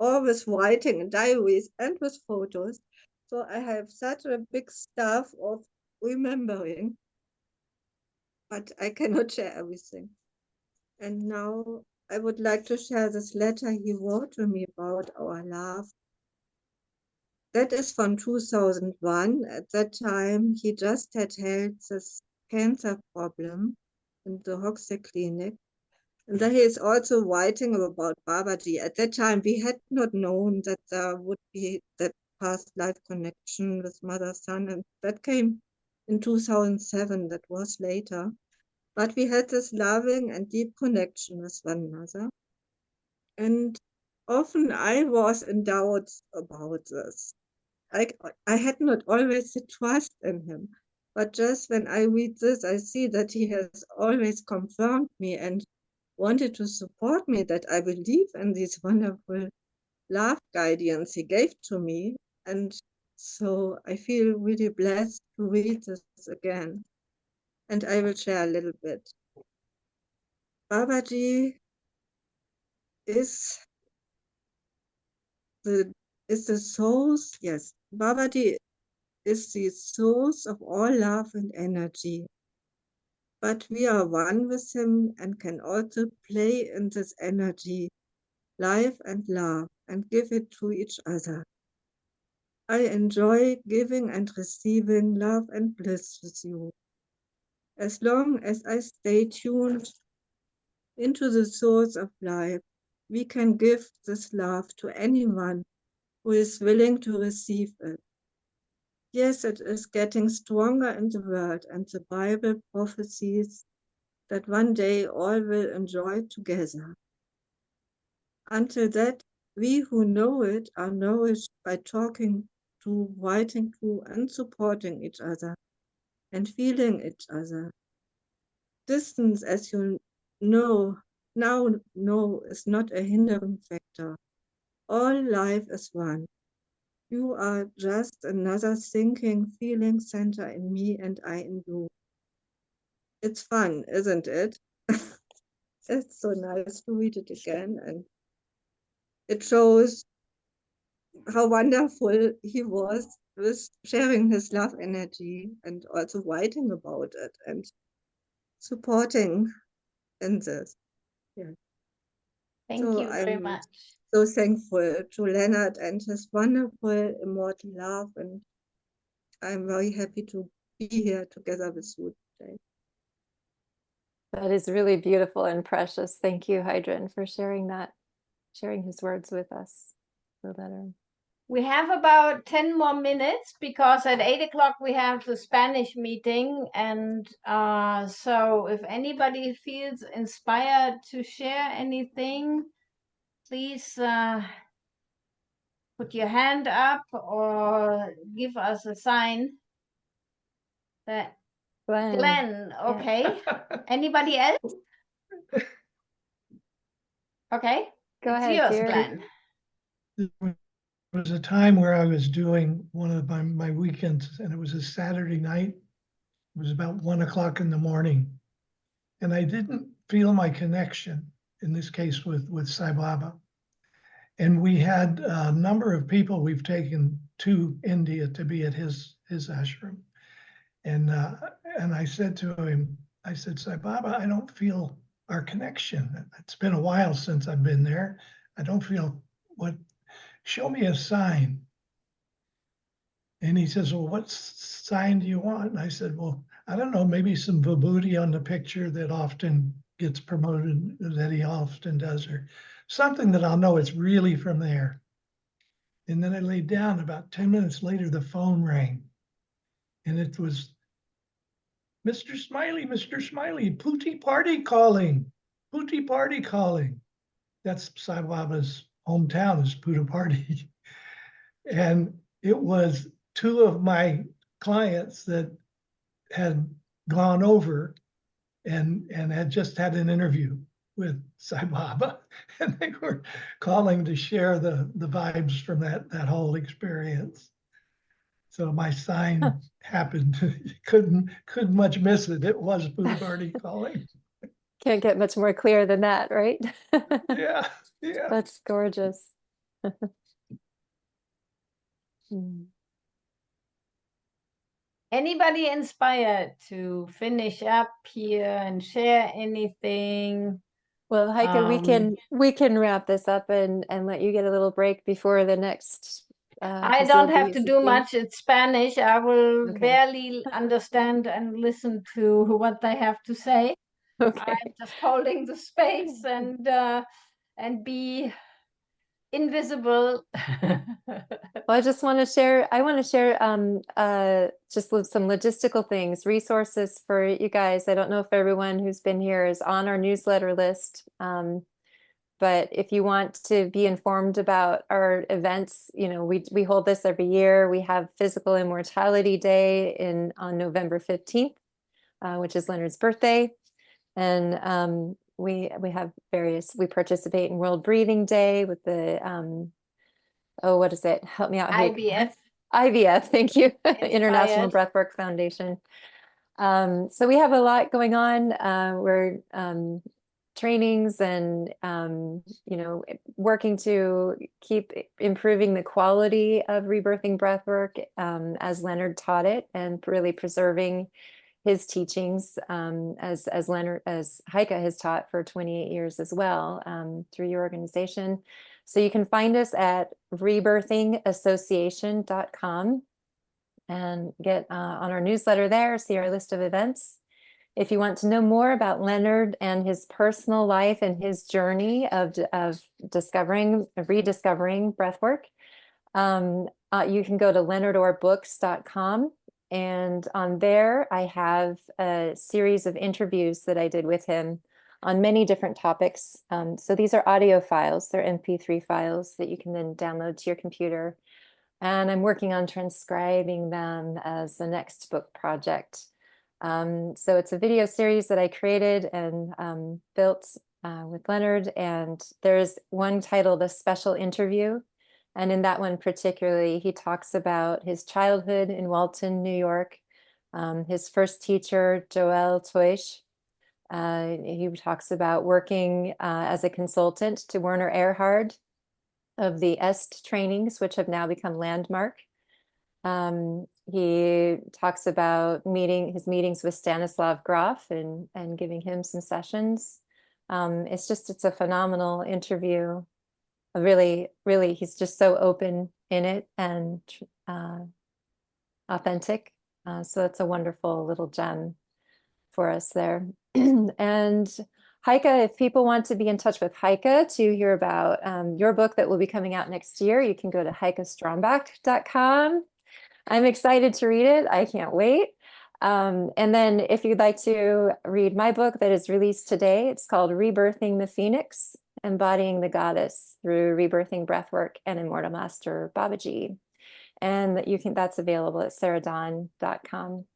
or with writing in diaries and with photos. So I have such a big stuff of remembering, but I cannot share everything. And now I would like to share this letter he wrote to me about our love. That is from 2001. At that time, he just had this cancer problem in the Hoxie clinic. And then he is also writing about Babaji. At that time, we had not known that there would be that past life connection with mother son, and that came in 2007. That was later. But we had this loving and deep connection with one another. And often I was in doubt about this. I had not always the trust in him. But just when I read this, I see that he has always confirmed me and wanted to support me, that I believe in these wonderful love guidance he gave to me. And so I feel really blessed to read this again. And I will share a little bit. Babaji is the source, yes, Babaji is the source of all love and energy. But we are one with him and can also play in this energy, life and love, and give it to each other. I enjoy giving and receiving love and bliss with you. As long as I stay tuned into the source of life, we can give this love to anyone who is willing to receive it. Yes, it is getting stronger in the world, and the Bible prophesies that one day all will enjoy together. Until that, we who know it are nourished by talking to, writing to, and supporting each other, and feeling each other. Distance, as you know, now know, is not a hindering factor. All life is one. You are just another thinking, feeling center in me, and I in you. It's fun, isn't it? It's so nice to read it again, and it shows how wonderful he was with sharing his love energy and also writing about it and supporting in this. Yeah. Thank So you very I'm much. so thankful to Leonard and his wonderful immortal love, and I'm very happy to be here together with you today. That is really beautiful and precious. Thank you, Heidrun, for sharing that, sharing his words with us. The letter. We have about 10 more minutes because at 8 o'clock we have the Spanish meeting. And so if anybody feels inspired to share anything, please put your hand up or give us a sign. That Glenn, okay. Yeah. Anybody else? Okay. Go it's ahead, yours, dear. Glenn. There was a time where I was doing one of my weekends, and it was a Saturday night. It was about 1 o'clock in the morning, and I didn't feel my connection, in this case with Sai Baba. And we had a number of people we've taken to India to be at his ashram. And I said to him, I said, Sai Baba, I don't feel our connection. It's been a while since I've been there. I don't feel show me a sign. And he says, well, what sign do you want? And I said, well, I don't know, maybe some vibhuti on the picture that often gets promoted, that he often does, or something that I'll know it's really from there. And then I laid down. About 10 minutes later, the phone rang. And it was, Mr. Smiley, Putti Party calling. Putti Party calling. That's Sai Baba's hometown, is Putti Party. And it was two of my clients that had gone over and had just had an interview with Sai Baba, and they were calling to share the vibes from that whole experience. So my sign happened. couldn't much miss it. It was Buddha calling. Can't get much more clear than that, right? Yeah, yeah. That's gorgeous. Hmm. Anybody inspired to finish up here and share anything? Well, Heike, we can wrap this up and let you get a little break before the next I don't have to do facility. much. It's Spanish. I will Okay. barely understand and listen to what they have to say. Okay. I'm just holding the space and be invisible. Well, I just want to share, just some logistical things, resources for you guys. I don't know if everyone who's been here is on our newsletter list. But if you want to be informed about our events, you know, we hold this every year. We have Physical Immortality Day on November 15th, which is Leonard's birthday. And we have we participate in World Breathing Day with the oh, what is it? Help me out. IVF. IVF, thank you. Inspired. International Breathwork Foundation. So we have a lot going on. We're trainings and you know, working to keep improving the quality of rebirthing breathwork as Leonard taught it, and really preserving his teachings as Heike has taught for 28 years as well through your organization. So you can find us at rebirthingassociation.com and get on our newsletter there, see our list of events. If you want to know more about Leonard and his personal life and his journey of rediscovering breathwork, you can go to leonardorbooks.com. And on there, I have a series of interviews that I did with him on many different topics. So these are audio files. They're MP3 files that you can then download to your computer. And I'm working on transcribing them as the next book project. So it's a video series that I created and built with Leonard. And there's one titled A Special Interview. And in that one particularly, he talks about his childhood in Walton, New York, his first teacher, Joel Toish. He talks about working as a consultant to Werner Erhard of the EST trainings, which have now become Landmark. He talks about his meetings with Stanislav Grof and giving him some sessions. It's a phenomenal interview. Really, he's just so open in it and authentic. So it's a wonderful little gem for us there. And Heike, if people want to be in touch with Heike to hear about your book that will be coming out next year, you can go to heikestromback.com. I'm excited to read it. I can't wait. And then if you'd like to read my book that is released today, it's called Rebirthing the Phoenix, Embodying the Goddess Through Rebirthing Breathwork and Immortal Master Babaji. And that's available at sarahdawn.com.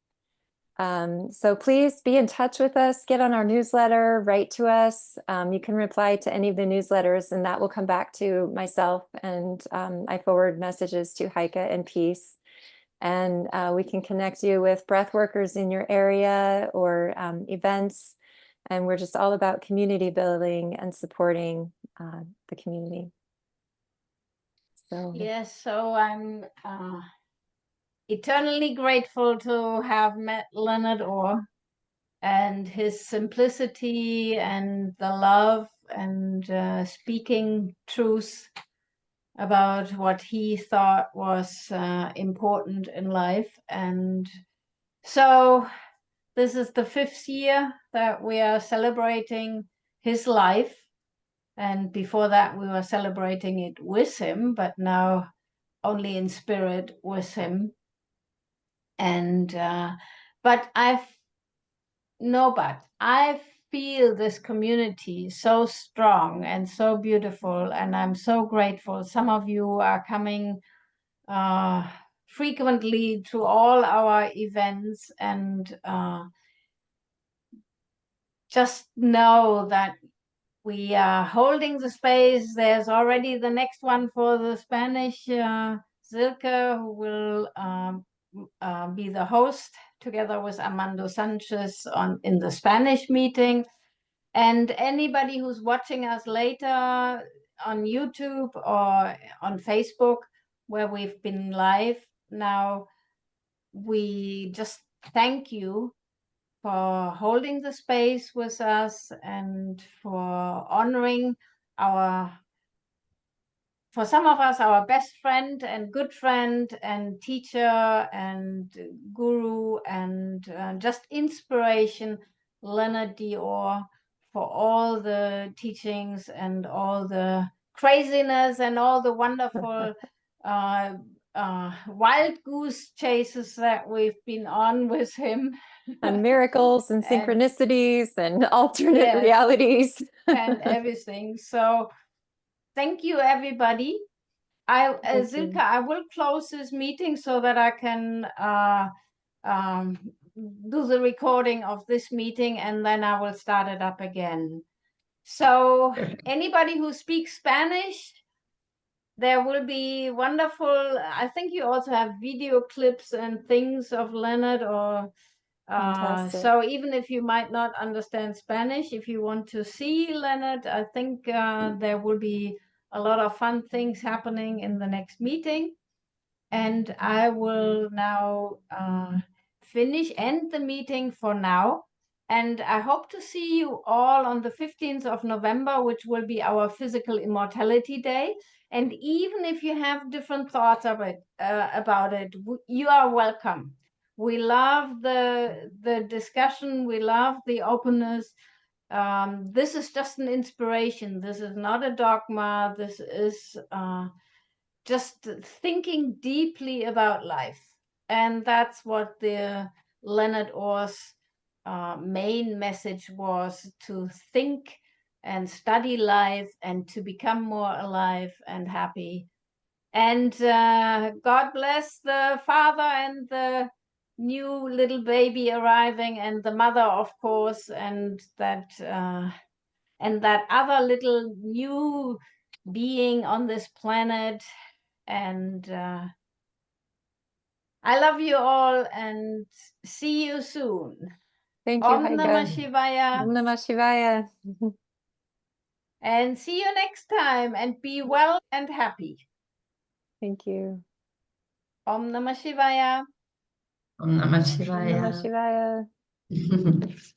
So please be in touch with us, get on our newsletter, write to us. You can reply to any of the newsletters and that will come back to myself, and I forward messages to Heike and Peace. And we can connect you with breath workers in your area or events. And we're just all about community building and supporting the community. So Yes, so I'm eternally grateful to have met Leonard Orr, and his simplicity and the love and speaking truth about what he thought was important in life. And so this is the 5th year that we are celebrating his life. And before that, we were celebrating it with him, but now only in spirit with him. And but I feel this community so strong and so beautiful, and I'm so grateful. Some of you are coming frequently to all our events, and just know that we are holding the space. There's already the next one for the Spanish, Silke, who will be the host together with Armando Sanchez in the Spanish meeting. And anybody who's watching us later on YouTube or on Facebook, where we've been live now, we just thank you for holding the space with us and for honoring for some of us, our best friend and good friend and teacher and guru and just inspiration, Leonard D, for all the teachings and all the craziness and all the wonderful wild goose chases that we've been on with him. And miracles and synchronicities and alternate realities. And everything. So thank you, everybody. Silke, I will close this meeting so that I can do the recording of this meeting, and then I will start it up again. So anybody who speaks Spanish, there will be wonderful, I think you also have video clips and things of Leonard, or so even if you might not understand Spanish, if you want to see Leonard, I think there will be a lot of fun things happening in the next meeting. And I will now end the meeting for now. And I hope to see you all on the 15th of November, which will be our Physical Immortality Day. And even if you have different thoughts of it, about it, you are welcome. We love the discussion. We love the openness. This is just an inspiration. This is not a dogma. This is just thinking deeply about life. And that's what the Leonard Orr's main message was, to think and study life and to become more alive and happy. And God bless the father and the new little baby arriving, and the mother, of course, and that other little new being on this planet. And I love you all, and see you soon. Thank you, Om Namah Heike. Shivaya. Om Namah Shivaya. And see you next time, and be well and happy. Thank you. Om Namah Shivaya. Om Namah Om Namah Shivaya. Shivaya.